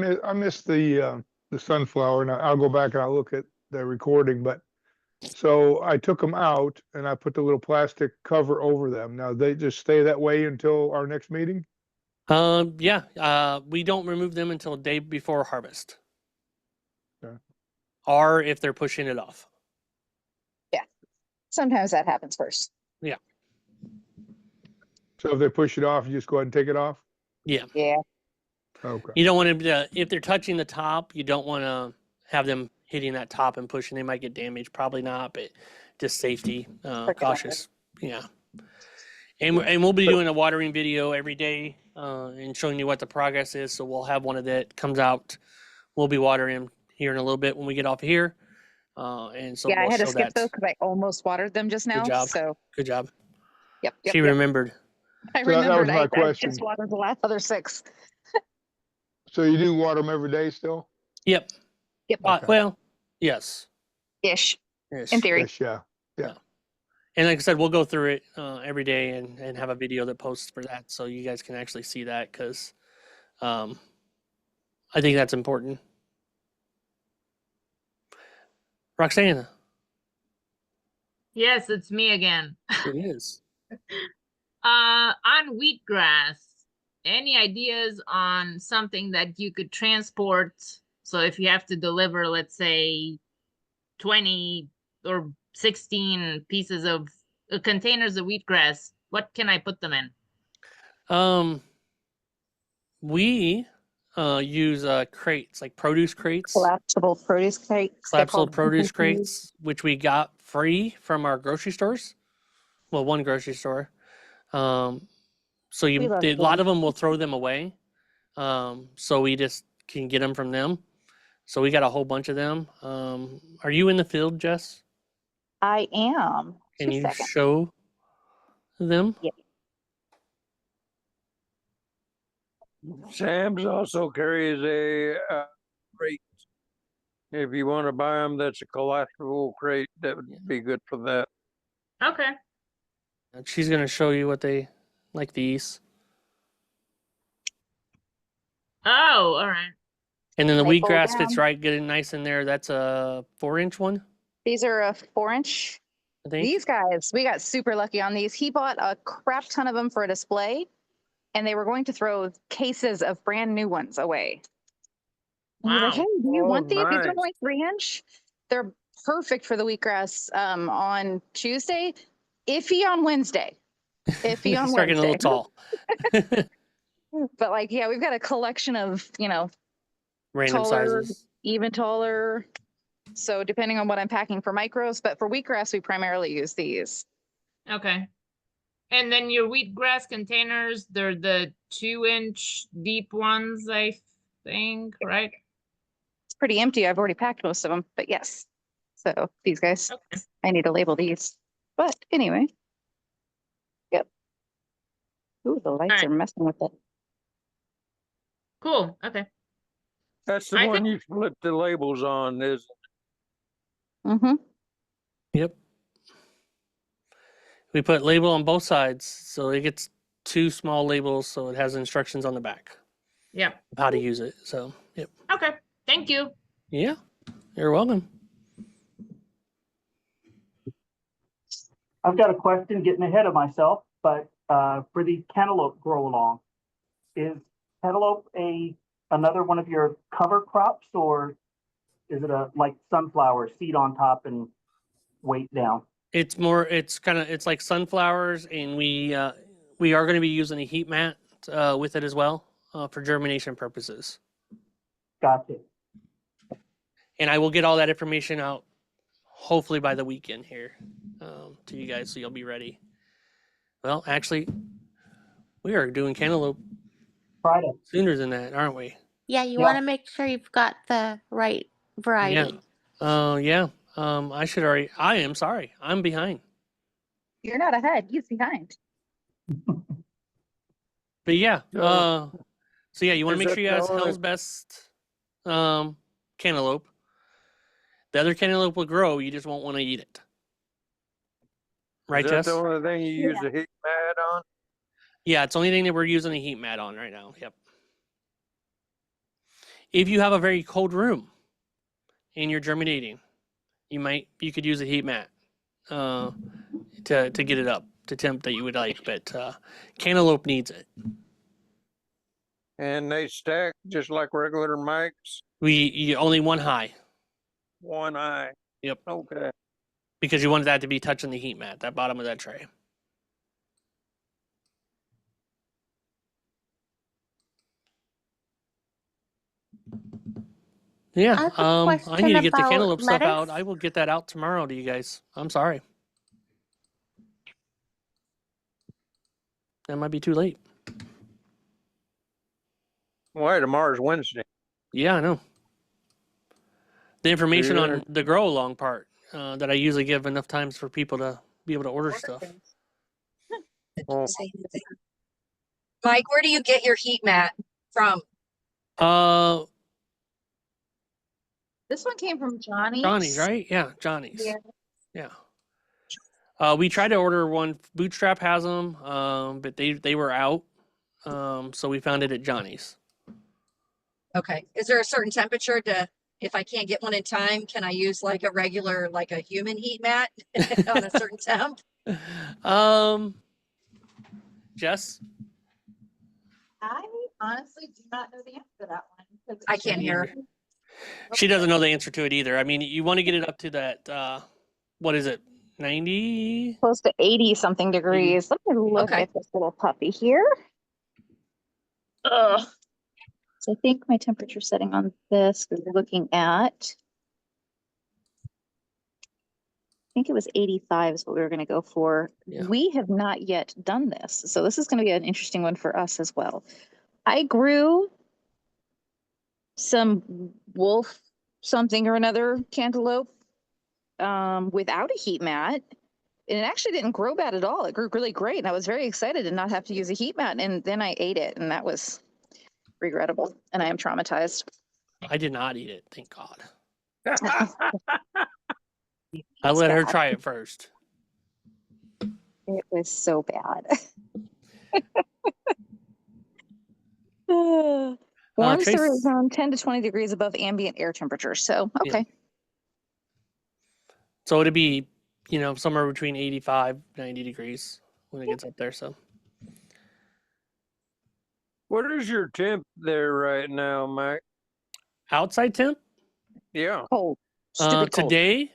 I missed the sunflower, and I'll go back and I'll look at the recording, but so I took them out and I put the little plastic cover over them. Now they just stay that way until our next meeting? Yeah. We don't remove them until a day before harvest. Okay. Or if they're pushing it off. Sometimes that happens first. Yeah. So if they push it off, you just go ahead and take it off? Yeah. Yeah. Okay. You don't want to, if they're touching the top, you don't want to have them hitting that top and pushing. They might get damaged. Probably not, but just safety, cautious. Yeah. And we'll be doing a watering video every day and showing you what the progress is. So we'll have one of that comes out. We'll be watering them here in a little bit when we get off here. And so Yeah, we'll I had to show skip that. those because I almost watered them just now. Good job. So Good job. yep. She remembered. I So that was remembered. my I question. just watered the last other 6. So you do water them every day still? Yep. Yep. Okay. Well, yes. Ish. Ish. In theory. Yes, yeah. And like I said, we'll go through it every day and have a video that posts for that, so you guys can actually see that because I think that's important. Roxana, Yes, it's me again. it is. On wheatgrass, any ideas on something that you could transport? So if you have to deliver, let's say, 20 or 16 pieces of containers of wheatgrass, what can I put them in? We use crates, like produce crates, Collapsible produce crates. They're collapsible called produce PPPs. crates, which we got free from our grocery stores. Well, one grocery store. So We love a lot them. of them will throw them away. So we just can get them from them. So we got a whole bunch of them. Are you in the field, Jess? I am. Can 2 you seconds. show them? Yeah. Sam's also carries a crate. If you want to buy them, that's a collapsible crate. That would be good for that. Okay. And she's gonna show you what they like these. Oh, all right. And then the They fold wheatgrass fits down. right, get it nice in there. That's a 4-inch one, These are a 4-inch. I think. These guys, we got super lucky on these. He bought a crap ton of them for a display, and they were going to throw cases of brand new ones away. And he's like, Wow. "Hey, do you Oh, want these? These are nice. only 3-inch. They're perfect for the wheatgrass on Tuesday, iffy on Wednesday. Iffy on Start getting a Wednesday. little tall. But like, yeah, we've got a collection of, Random taller, sizes. even taller. So depending on what I'm packing for micros, but for wheatgrass, we primarily use these. Okay. And then your wheatgrass containers, they're the 2-inch deep ones, I think, right? It's pretty empty. I've already packed most of them, but yes. So these guys, Okay. I need to label these. But anyway. Yep. Ooh, the lights right. are messing with it. Cool. Okay. That's the I one think- you flip the labels on, is Mm-hmm. Yep. We put label on both sides, so it gets 2 small labels, so it has instructions on the back Yeah. of how to use it. So, yep. Okay. Thank you. Yeah, you're welcome. I've got a question, getting ahead of myself, but for the cantaloupe grow along, is cantaloupe another one of your cover crops, or is it a like sunflower, seed on top and weight down? It's like sunflowers, and we are going to be using a heat mat with it as well for germination purposes. Gotcha. And I will get all that information out hopefully by the weekend here to you guys, so you'll be ready. Well, actually, we are doing cantaloupe Friday. sooner than that, aren't we? Yeah, you Yeah. want to make sure you've got the right variety. Yeah. I am sorry. I'm behind. You're not ahead. He's behind. But yeah, So- so yeah, you want to Is make that sure you the guys only- Hell's Best cantaloupe. The other cantaloupe will grow, you just won't want to eat it. Right, is that Jess? the only thing you use the heat mat on? Yeah, it's the only thing that we're using a heat mat on right now. Yep. if you have a very cold room and you're germinating, you could use a heat mat to get it up to temp that you would like, but cantaloupe needs it. And they stack just like regular mics, You only one high. one eye. Yep. Okay. Because you wanted that to be touching the heat mat, that bottom of that tray. Yeah. I have a I need question to get the about cantaloupe stuff out. lettuce. I will get that out tomorrow to you guys. I'm sorry. That might be too late. Why, tomorrow's Wednesday. Yeah, I know. The information Yeah. on the grow along part that I usually give enough times for people to be able to order stuff. Oh, Mike, where do you get your heat mat from? This one came from Johnny's. Johnny's, right? Yeah, Johnny's. Yeah. Yeah. We tried to order one. Bootstrap has them, but they were out. So we found it at Johnny's. Okay. Is there a certain temperature if I can't get one in time, can I use like a regular, like a human heat mat on a certain temp? Jess? I honestly do not know the answer to that one. I can't hear. She doesn't know the answer to it either. I mean, you want to get it up to that, what is it, 90? Close to 80 something degrees. Let me look Okay. at this little puppy here. Ugh. So I think my temperature setting on this, we're looking at, I think it was 85 is what we were going to go for. Yeah. We have not yet done this. So this is going to be an interesting one for us as well. I grew some wolf something or another cantaloupe without a heat mat. And it actually didn't grow bad at all. It grew really great. And I was very excited to not have to use a heat mat. And then I ate it, and that was regrettable. And I am traumatized. I did not eat it, thank God. It I was let her bad. try it first. It was so bad. Warms Trace- are around 10 to 20 degrees above ambient air temperature. So, okay. Yeah. So it'd be, somewhere between 85, 90 degrees when it gets up there. So what is your temp there right now, Mike? outside temp, Yeah. Cold. Stupid cold. today,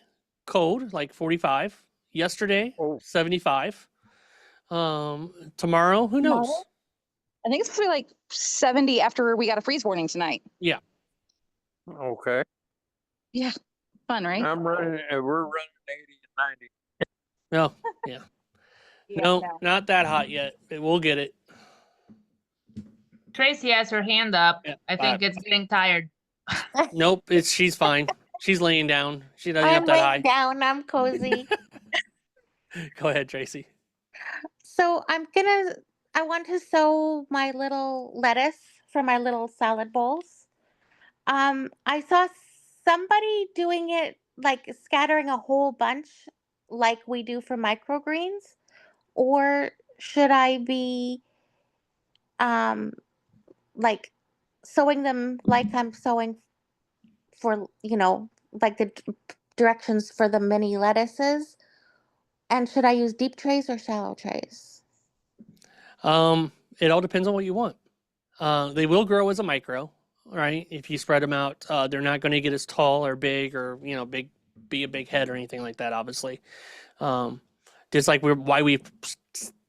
cold, like 45. Yesterday, Oh. 75. Tomorrow, who knows? Tomorrow? I think it's probably like 70 after we got a freeze warning tonight. Okay. Yeah. Fun, right? We're running 80 and 90. No, yeah. No, not that hot yet. We'll get it. Tracy has her hand up. Yeah, I think it's getting tired. Nope, she's fine. She's laying down. She doesn't I'm up that high. laying down. I'm cozy. Go ahead, Tracy. So I want to sow my little lettuce for my little salad bowls. I saw somebody doing it, like scattering a whole bunch like we do for microgreens, or should I be like sewing them like I'm sewing for, like the directions for the mini lettuces? And should I use deep trays or shallow trays? It all depends on what you want. They will grow as a micro, right? If you spread them out, they're not going to get as tall or big or be a big head or anything like that. Obviously, just like why we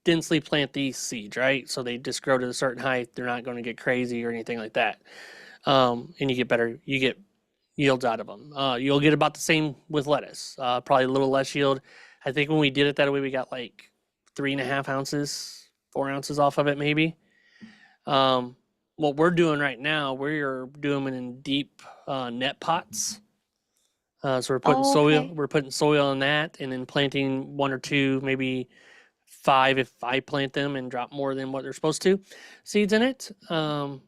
densely plant these seeds, right? So they just grow to a certain height. They're not going to get crazy or anything like that. And you get yields out of them. You'll get about the same with lettuce. Probably a little less yield. I think when we did it that way, we got like 3.5 ounces, 4 ounces off of it, maybe. What we're doing right now, we're doing it in deep net pots. So we're putting soil. Okay. We're putting soil in that, and then planting 1 or 2, maybe 5 if I plant them and drop more than what they're supposed to, seeds in it, and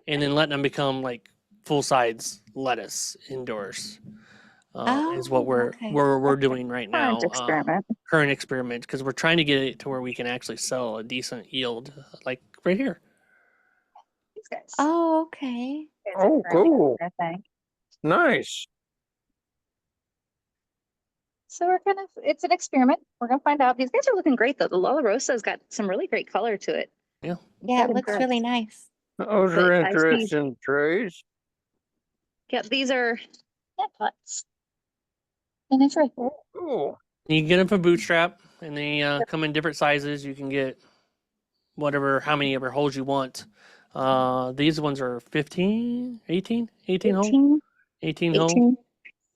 then letting them become like full size lettuce indoors. Is what we're doing right now. Current experiment, because we're trying to get it to where we can actually sell a decent yield, like right here. Oh, okay. Oh, cool. I think. Nice. So it's an experiment. We're gonna find out. These guys are looking great though. The Lola Rosa's got some really great color to it. Yeah, Quite it looks really impressed. nice. Those But are I see, interesting trays. yep, these are plant pots. And it's right there. Cool. You can get them from Bootstrap, and they come in different sizes. You can get how many ever holes you want. These ones are 15, 18 hole, 18, 18 hole. 18.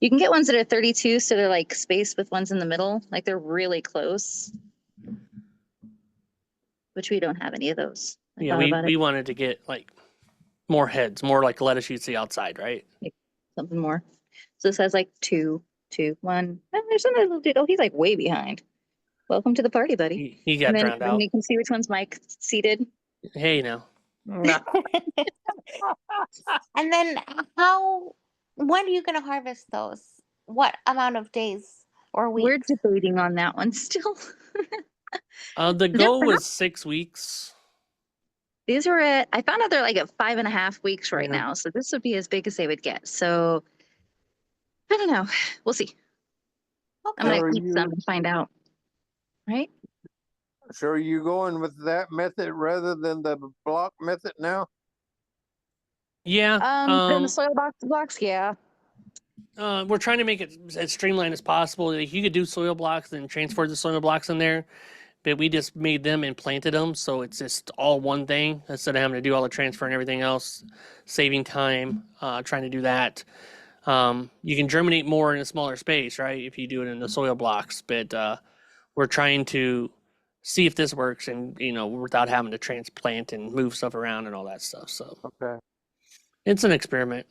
You can get ones that are 32, so they're like spaced with ones in the middle, like they're really close. Which we don't have any of those. I Yeah, thought about we it. wanted to get like more heads, more like lettuce you'd see outside, right? Like, something more. So this has like two, one. Oh, there's another little dude. Oh, he's like way behind. Welcome to the party, buddy. He got And drowned then out. you can see which one's Mike seated. Hey, now. Nah. And then when are you going to harvest those? What amount of days or We're weeks? debating on that one still. The goal was 6 weeks. These are I found out they're like at 5.5 weeks right Yeah. now. So this would be as big as they would get. So I don't know. We'll see. I'm So gonna are eat you some and find out. Right? so are you going with that method rather than the block method now? Yeah. Then the soil blocks, yeah. We're trying to make it as streamlined as possible. Like, you could do soil blocks and transfer the soil blocks in there, but we just made them and planted them, so it's just all one thing instead of having to do all the transfer and everything else, saving time trying to do that. You can germinate more in a smaller space, right? If you do it in the soil blocks, but we're trying to see if this works, and without having to transplant and move stuff around and all that stuff. So Okay. it's an experiment.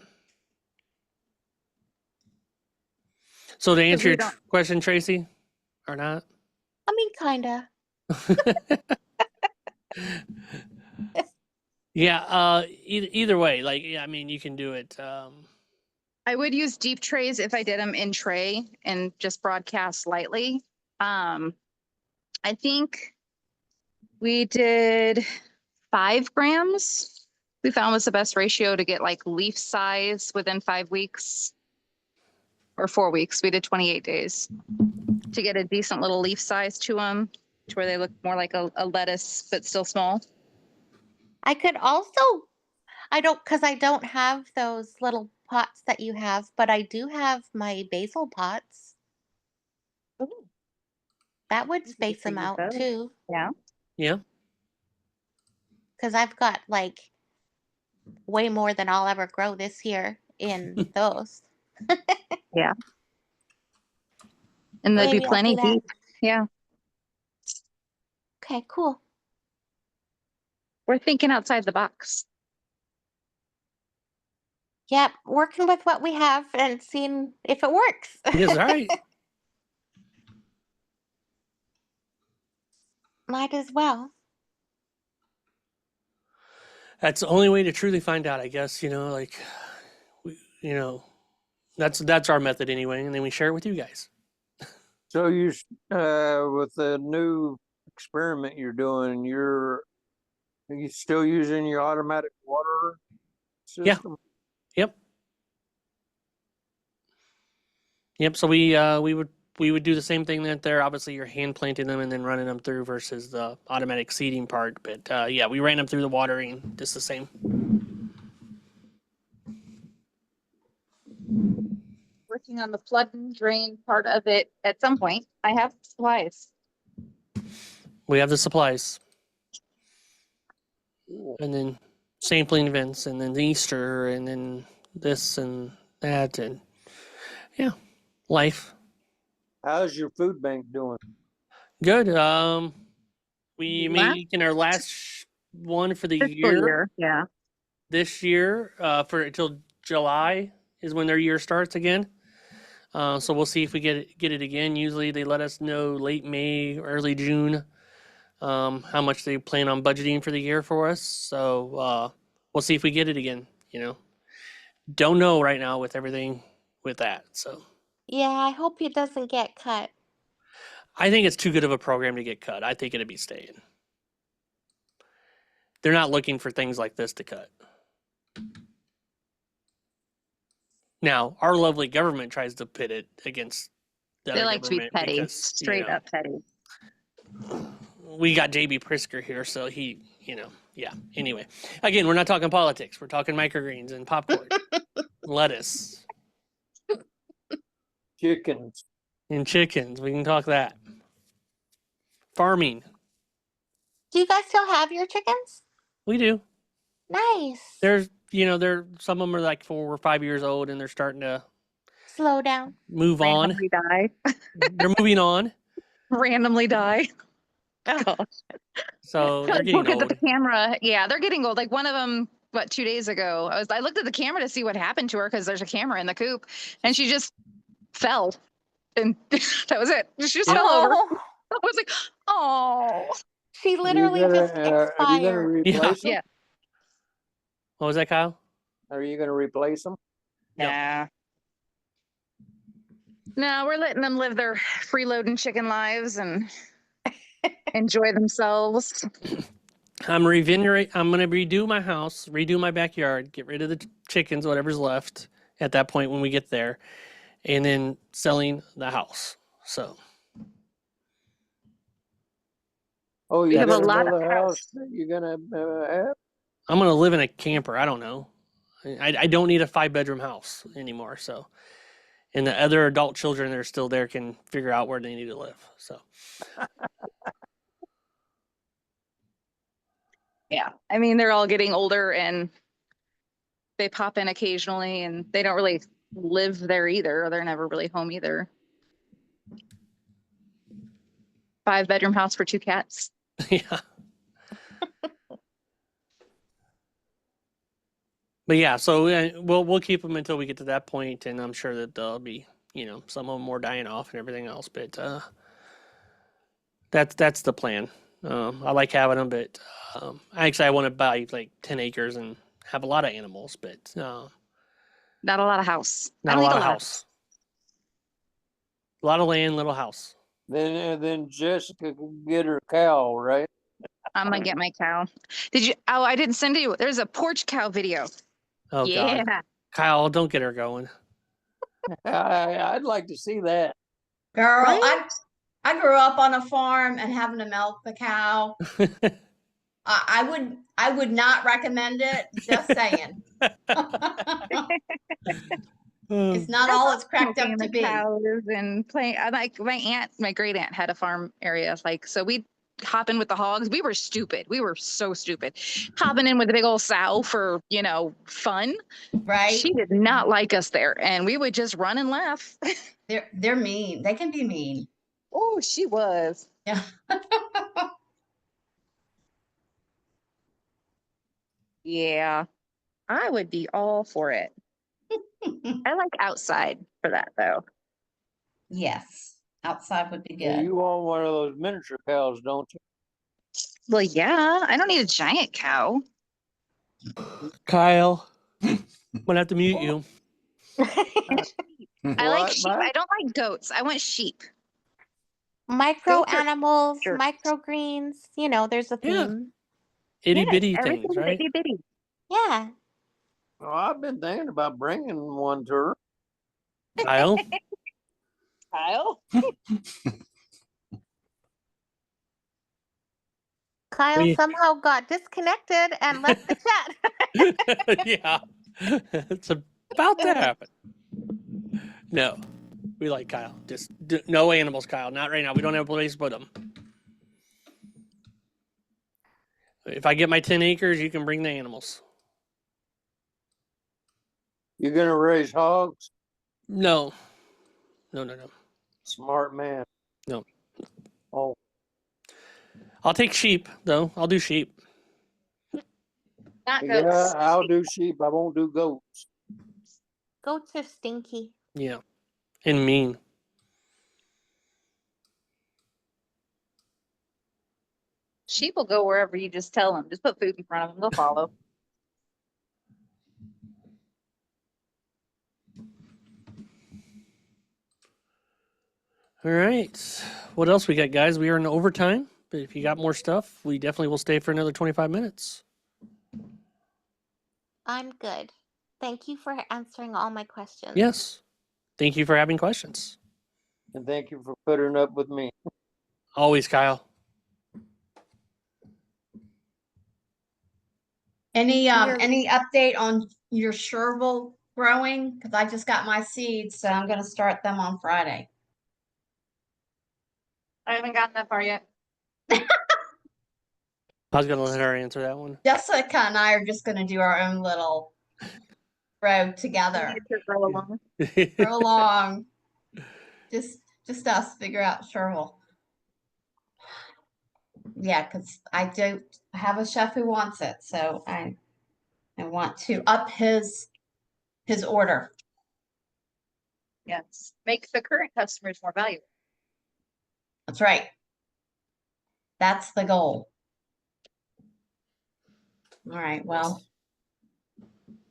So to answer we your don't- question, Tracy, or not? I mean, kinda. Yeah. Either way, like, yeah, I mean, you can do it. I would use deep trays if I did them in tray and just broadcast lightly. I think we did 5 grams. We found was the best ratio to get like leaf size within 5 weeks or 4 weeks. We did 28 days to get a decent little leaf size to them, to where they look more like a lettuce, but still small. I could also, because I don't have those little pots that you have, but I do have my basil pots. Ooh. That would You space could them use out those. too, Yeah. Yeah. because I've got like way more than I'll ever grow this year in those. Yeah. And So there'd be maybe I'll do plenty that. deep. Yeah. Okay, cool. We're thinking outside the box. Yep, working with what we have and seeing if it works. Yes, all right. Might as well. That's the only way to truly find out, I guess. Like, that's our method anyway, and then we share it with you guys. So with the new experiment you're doing, are you still using your automatic water system? Yep. So we would do the same thing that there. Obviously, you're hand planting them and then running them through versus the automatic seeding part. But yeah, we ran them through the watering, just the same. Working on the flood and drain part of it at some point. I have supplies. We have the supplies, Cool. and then sampling events, and then Easter, and then this and that, and yeah, life. How's your food bank doing? Good. We Last made in our last one for the fiscal year. yeah. This year, for until July is when their year starts again. So we'll see if we get it again. Usually they let us know late May, early June, how much they plan on budgeting for the year for us. So we'll see if we get it again. Don't know right now with everything with that. So Yeah, I hope it doesn't get cut. I think it's too good of a program to get cut. I think it'd be staying. They're not looking for things like this to cut. Now, our lovely government tries to pit it against the They other like to be government petty, because straight up petty. we got JB Prisker here, so he, yeah. Anyway, again, we're not talking politics. We're talking microgreens and popcorn, lettuce, Chickens. and chickens. We can talk that. Farming, Do you guys still have your chickens? we do. Nice. There's, some of them are like 4 or 5 years old, and they're starting to Slow down. move on. Randomly die. They're moving on, Randomly die. Oh. Gosh. so they're I getting looked at old. the camera. Yeah, they're getting old. Like one of them, 2 days ago, I looked at the camera to see what happened to her because there's a camera in the coop, and she just fell, and that was it. She just fell over. Oh, I was like, oh. she literally just Are you gonna expired. replace them? Yeah. What was that, Kyle? Are you gonna replace them? No. Yeah. No, we're letting them live their freeloading chicken lives and enjoy themselves. I'm going to redo my house, redo my backyard, get rid of the chickens, whatever's left at that point when we get there, and then selling the house. So Oh, We you have a got lot of another house that you're gonna have? I'm going to live in a camper. I don't know. I don't need a 5-bedroom house anymore. So, and the other adult children that are still there can figure out where they need to live. So, Yeah. I mean, they're all getting older and they pop in occasionally and they don't really live there either. They're never really home either. 5-bedroom house for 2 cats. yeah. But yeah, so we'll keep them until we get to that point, and I'm sure that there'll be, some of them more dying off and everything else. But that's the plan. I like having them, but actually I want to buy like 10 acres and have a lot of animals, but Not a lot of house. I not a don't need lot of house. A lot of land, little house. Then Jessica can get her cow, right? I'm gonna get my cow. Did you? Oh, I didn't send you. There's a porch cow video. Oh Yeah. God, Kyle, don't get her going. I'd like to see that. Girl, Right? I grew up on a farm and having to milk the cow. I would not recommend it. Just saying. It's not all it's cracked Milking up to the be. cows and playing. I like my great aunt had a farm area. Like, so we'd hop in with the hogs. We were stupid. We were so stupid. Hopping in with a big old sow for, fun. Right? She did not like us there. And we would just run and laugh. They're mean. They can be mean. Oh, she was. Yeah. Yeah. I would be all for it. I like outside for that though. Yes. Outside would be Yeah, good. you want one of those miniature cows, don't you? Well, yeah, I don't need a giant cow. Kyle, I'm gonna have to mute you. I like What, sheep. Mike? I don't like goats. I want sheep. Micro Goats are animals, jerks. microgreens. There's a Yeah. theme. Itty Yes, bitty everything's things, right? itty bitty. Yeah. Well, I've been thinking about bringing one to her. Kyle, Kyle? Kyle We- somehow got disconnected and left the chat. yeah, it's about to happen. No, we like Kyle. Just no animals, Kyle. Not right now. We don't have a place to put them. If I get my 10 acres, you can bring the animals. You're gonna raise hogs? No. Smart man. No. Oh, I'll take sheep, though. I'll do sheep. Not yeah, goats. I'll do sheep. I won't do goats. Goats are stinky. Yeah. And mean. Sheep will go wherever you just tell them. Just put food in front of them. They'll follow. All right. What else we got, guys? We are in overtime, but if you got more stuff, we definitely will stay for another 25 minutes. I'm good. Thank you for answering all my questions. Yes. Thank you for having questions. And thank you for putting up with me. Always, Kyle. Any update on your chervil growing? Because I just got my seeds, so I'm going to start them on Friday. I haven't gotten that far yet. I was going to let her answer that one. Jessica and I are just going to do our own little row together. Grow along. Grow along. Just us figure out chervil. Yeah, because I don't have a chef who wants it, so I want to up his order. Yes. Make the current customers more valuable. That's right. That's the goal. All right. Well,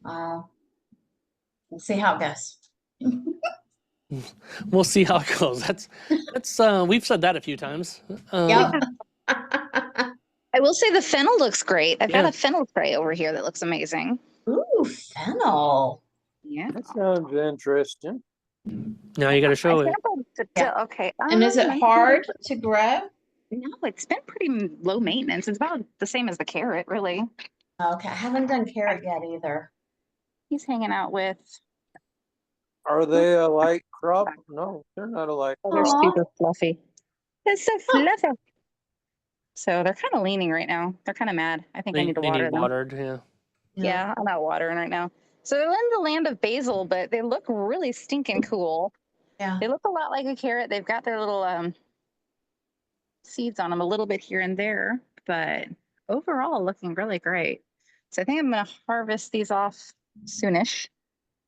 we'll see how it goes. We'll see how it goes. That's we've said that a few times. Yep. I will say the fennel looks great. I've got a fennel tray over here that looks amazing. Ooh, fennel. Yeah. That sounds interesting. Now you got to show it. Yeah. Okay. And is it hard to grow? No, it's been pretty low maintenance. It's about the same as the carrot, really. Okay, I haven't done carrot yet either. He's hanging out with. Are they a light crop? No, they're not a light Oh, they're crop. super fluffy. It's so fluffy. So they're kind of leaning right now. They're kind of mad. I think I need to They water need them. watered, yeah. Yeah, I'm out watering right now. So they're in the land of basil, but they look really stinking cool. Yeah. They look a lot like a carrot. They've got their little seeds on them a little bit here and there, but overall looking really great. So I think I'm going to harvest these off soonish.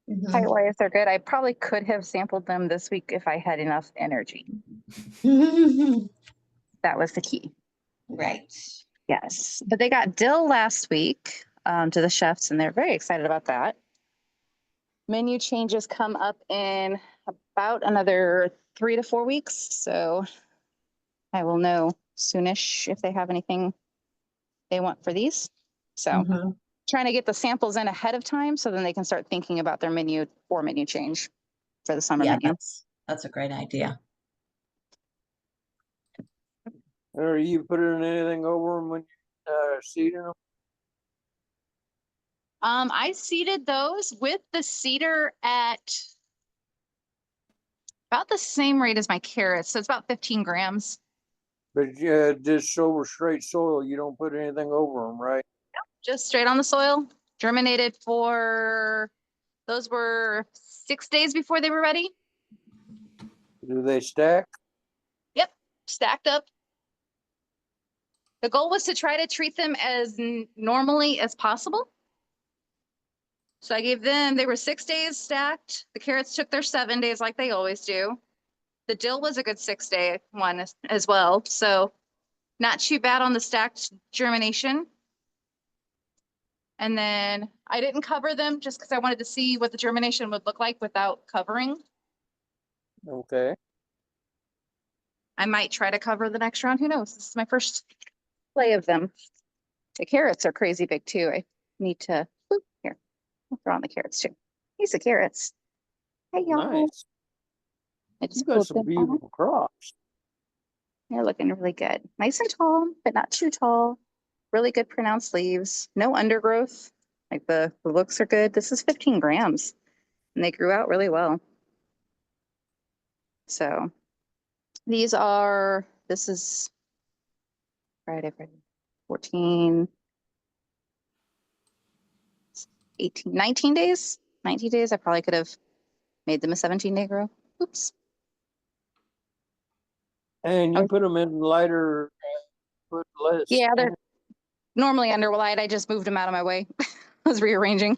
Mhm. Height-wise, they're good. I probably could have sampled them this week if I had enough energy. That was the key. Right. Yes, but they got dill last week to the chefs, and they're very excited about that. Menu changes come up in about another 3 to 4 weeks, so I will know soonish if they have anything they want for these. So Mhm. trying to get the samples in ahead of time so then they can start thinking about their menu change for the summer Yeah, menu. that's a great idea. Are you putting anything over them when you seeding them? I seeded those with the cedar at about the same rate as my carrots. So it's about 15 grams. But just over straight soil, you don't put anything over them, right? Just straight on the soil. Germinated for, those were 6 days before they were ready. Do they stack? Yep, stacked up. The goal was to try to treat them as normally as possible. So I gave them, they were 6 days stacked. The carrots took their 7 days like they always do. The dill was a good 6-day one as well. So not too bad on the stacked germination. And then I didn't cover them just because I wanted to see what the germination would look like without covering. Okay. I might try to cover the next round. Who knows? This is my first play of them. The carrots are crazy big too. I need to, here, I'll throw on the carrots too. These are carrots. Hey, y'all. Nice. I You just got pulled some them out. beautiful crops. They're looking really good. Nice and tall, but not too tall. Really good pronounced leaves. No undergrowth. Like the looks are good. This is 15 grams and they grew out really well. So these are, this is Friday, 14, 18, 19 days. 19 days. I probably could have made them a 17-day grow. Oops. And you put them in lighter, put less. Yeah, they're normally under light. I just moved them out of my way. I was rearranging.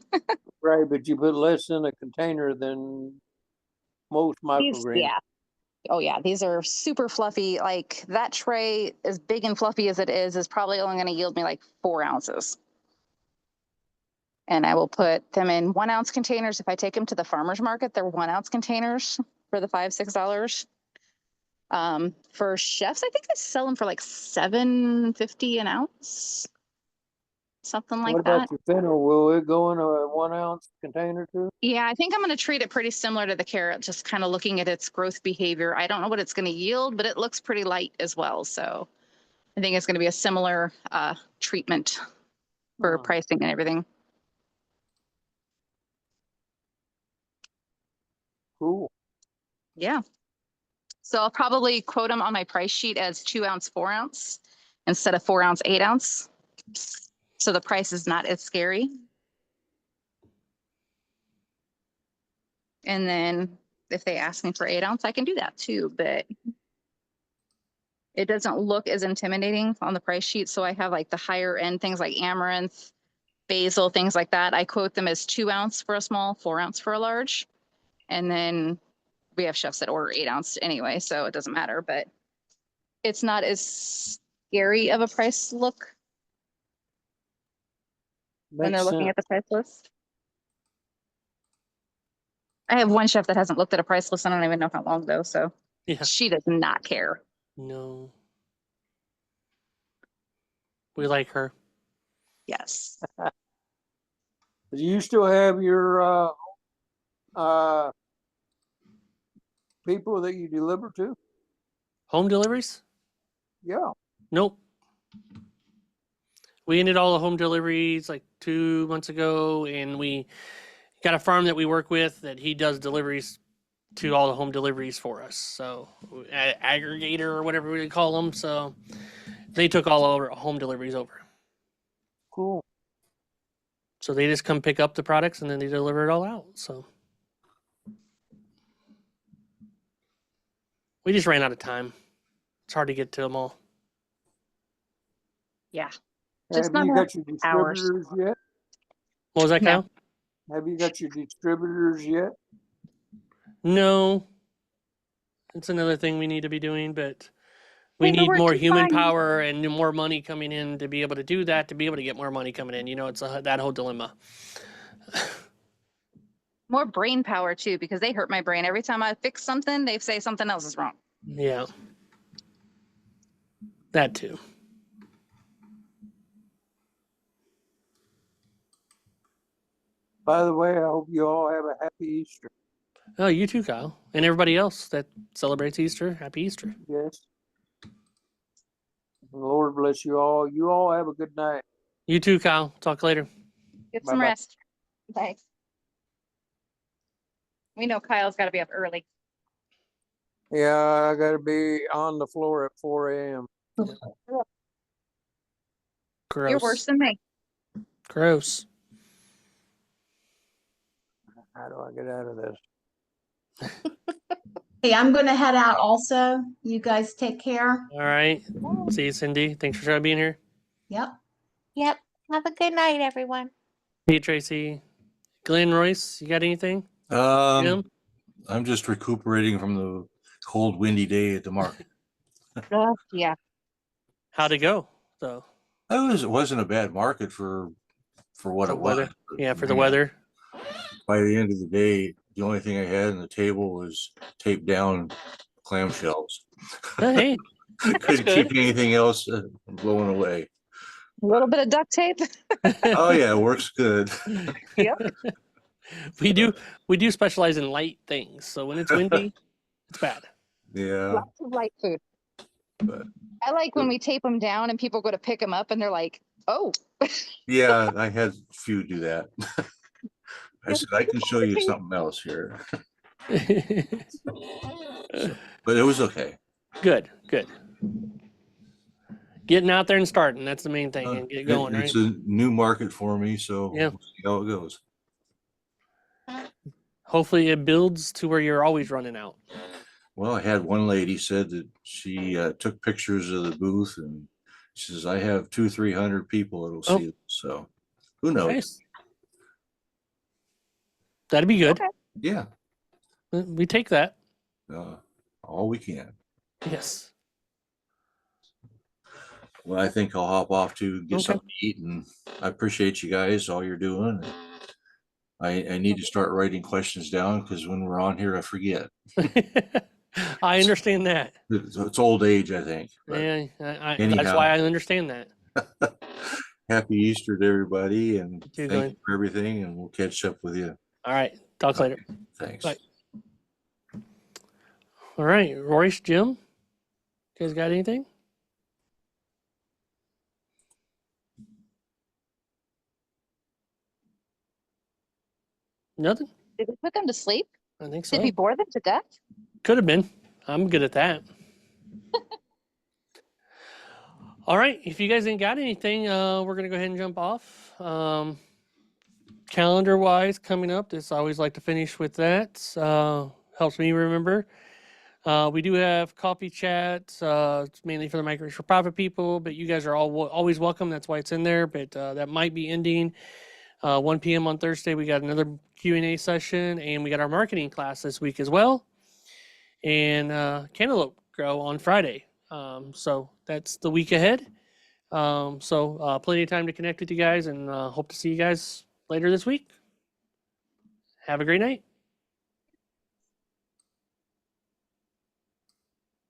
Right, but you put less in a container than most microgreens. Yeah. Oh yeah, these are super fluffy. Like that tray, as big and fluffy as it is probably only going to yield me like 4 ounces. And I will put them in 1 ounce containers. If I take them to the farmer's market, they're 1 ounce containers for the $5-6. For chefs, I think I sell them for like $7.50 an ounce. something like What that. about your fennel? Will it go in a 1 ounce container too? Yeah, I think I'm going to treat it pretty similar to the carrot, just kind of looking at its growth behavior. I don't know what it's going to yield, but it looks pretty light as well. So I think it's going to be a similar treatment for Hmm. pricing and everything. Cool. Yeah. So I'll probably quote them on my price sheet as 2 ounce, 4 ounce instead of 4 ounce, 8 ounce. So the price is not as scary. And then if they ask me for 8 ounce, I can do that too, but it doesn't look as intimidating on the price sheet. So I have like the higher end things like amaranth, basil, things like that. I quote them as 2 ounce for a small, 4 ounce for a large. And then we have chefs that order 8 ounce anyway, so it doesn't matter, but it's not as scary of a price look when they're Makes looking sense. at the price list. I have one chef that hasn't looked at a price list. I don't even know how long though, so Yeah. she does not care. No. We like her. Yes. Do you still have your people that you deliver to? Home deliveries? Yeah. Nope. We ended all the home deliveries like 2 months ago, and we got a farm that we work with that he does deliveries to all the home deliveries for us. So aggregator or whatever we call them. So they took all our home deliveries over. Cool. So they just come pick up the products and then they deliver it all out. So we just ran out of time. It's hard to get to them all. Yeah. Have Just not you enough got your hours. distributors yet? What was that, No. Kyle? Have you got your distributors yet? No. It's another thing we need to be doing, but we Wait, but need we're more too human fine. power and more money coming in to be able to do that, to be able to get more money coming in. You know, it's that whole dilemma. More brain power too, because they hurt my brain. Every time I fix something, they say something else is wrong. Yeah. That too. By the way, I hope you all have a happy Easter. Oh, you too, Kyle. And everybody else that celebrates Easter, happy Easter. Yes. The Lord bless you all. You all have a good night. You too, Kyle. Talk later. Get some Bye-bye. rest. Bye. We know Kyle's got to be up early. Yeah, I gotta be on the floor at 4 a.m. Gross. You're worse than me. Gross. How do I get out of this? Hey, I'm going to head out also. You guys take care. All right. See you, Cindy. Thanks for being here. Yep. Yep. Have a good night, everyone. See you, Tracy. Glenn Royce, you got anything? Jim? I'm just recuperating from the cold, windy day at the market. Yeah. How'd it go? So It wasn't a bad market for what for it weather. was. Yeah, for the Man, weather. By the end of the day, the only thing I had on the table was taped down clamshells. Oh, hey, Couldn't good. keep anything else blown away. A little bit of duct tape. Oh yeah, it works good. Yep. we do specialize in light things. So when it's windy, it's bad. Yeah, Lots of light food. but I like when we tape them down and people go to pick them up and they're like, oh. yeah, I had a few do that. I said I can show you something else here, but it was okay. Good. Getting out there and starting. That's the main thing. And get going, right? It's a new market for me, so Yeah. we'll see how it goes. Hopefully it builds to where you're always running out. Well, I had one lady said that she took pictures of the booth and she says, I have 200-300 people that'll Oh. see this. So who knows? Nice. That'd be good. Okay. Yeah, We take that. all we can. Yes. Well, I think I'll hop off to get Okay. something to eat, and I appreciate you guys, all you're doing. I need to start writing questions down because when we're on here, I forget. I understand that. It's old age, I think. But Yeah, that's anyhow. why I understand that. happy Easter to everybody, and too, thank Glenn. you for everything, and we'll catch up with you. All right. Talk later. Thanks. Bye. All right. Royce, Jim, you guys got anything? Nothing? Did we put them to sleep? I think Did we so. bore them to death? Could have been. I'm good at that. All right. If you guys ain't got anything, we're going to go ahead and jump off. Calendar wise, coming up, this I always like to finish with that. Helps me remember. We do have coffee chats. It's mainly for the micro for profit people, but you guys are always welcome. That's why it's in there. But that might be ending 1 p.m. on Thursday. We got another Q&A session, and we got our marketing class this week as well, and Cantaloupe Grow on Friday. So that's the week ahead. So plenty of time to connect with you guys, and hope to see you guys later this week. Have a great night.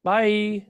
Bye.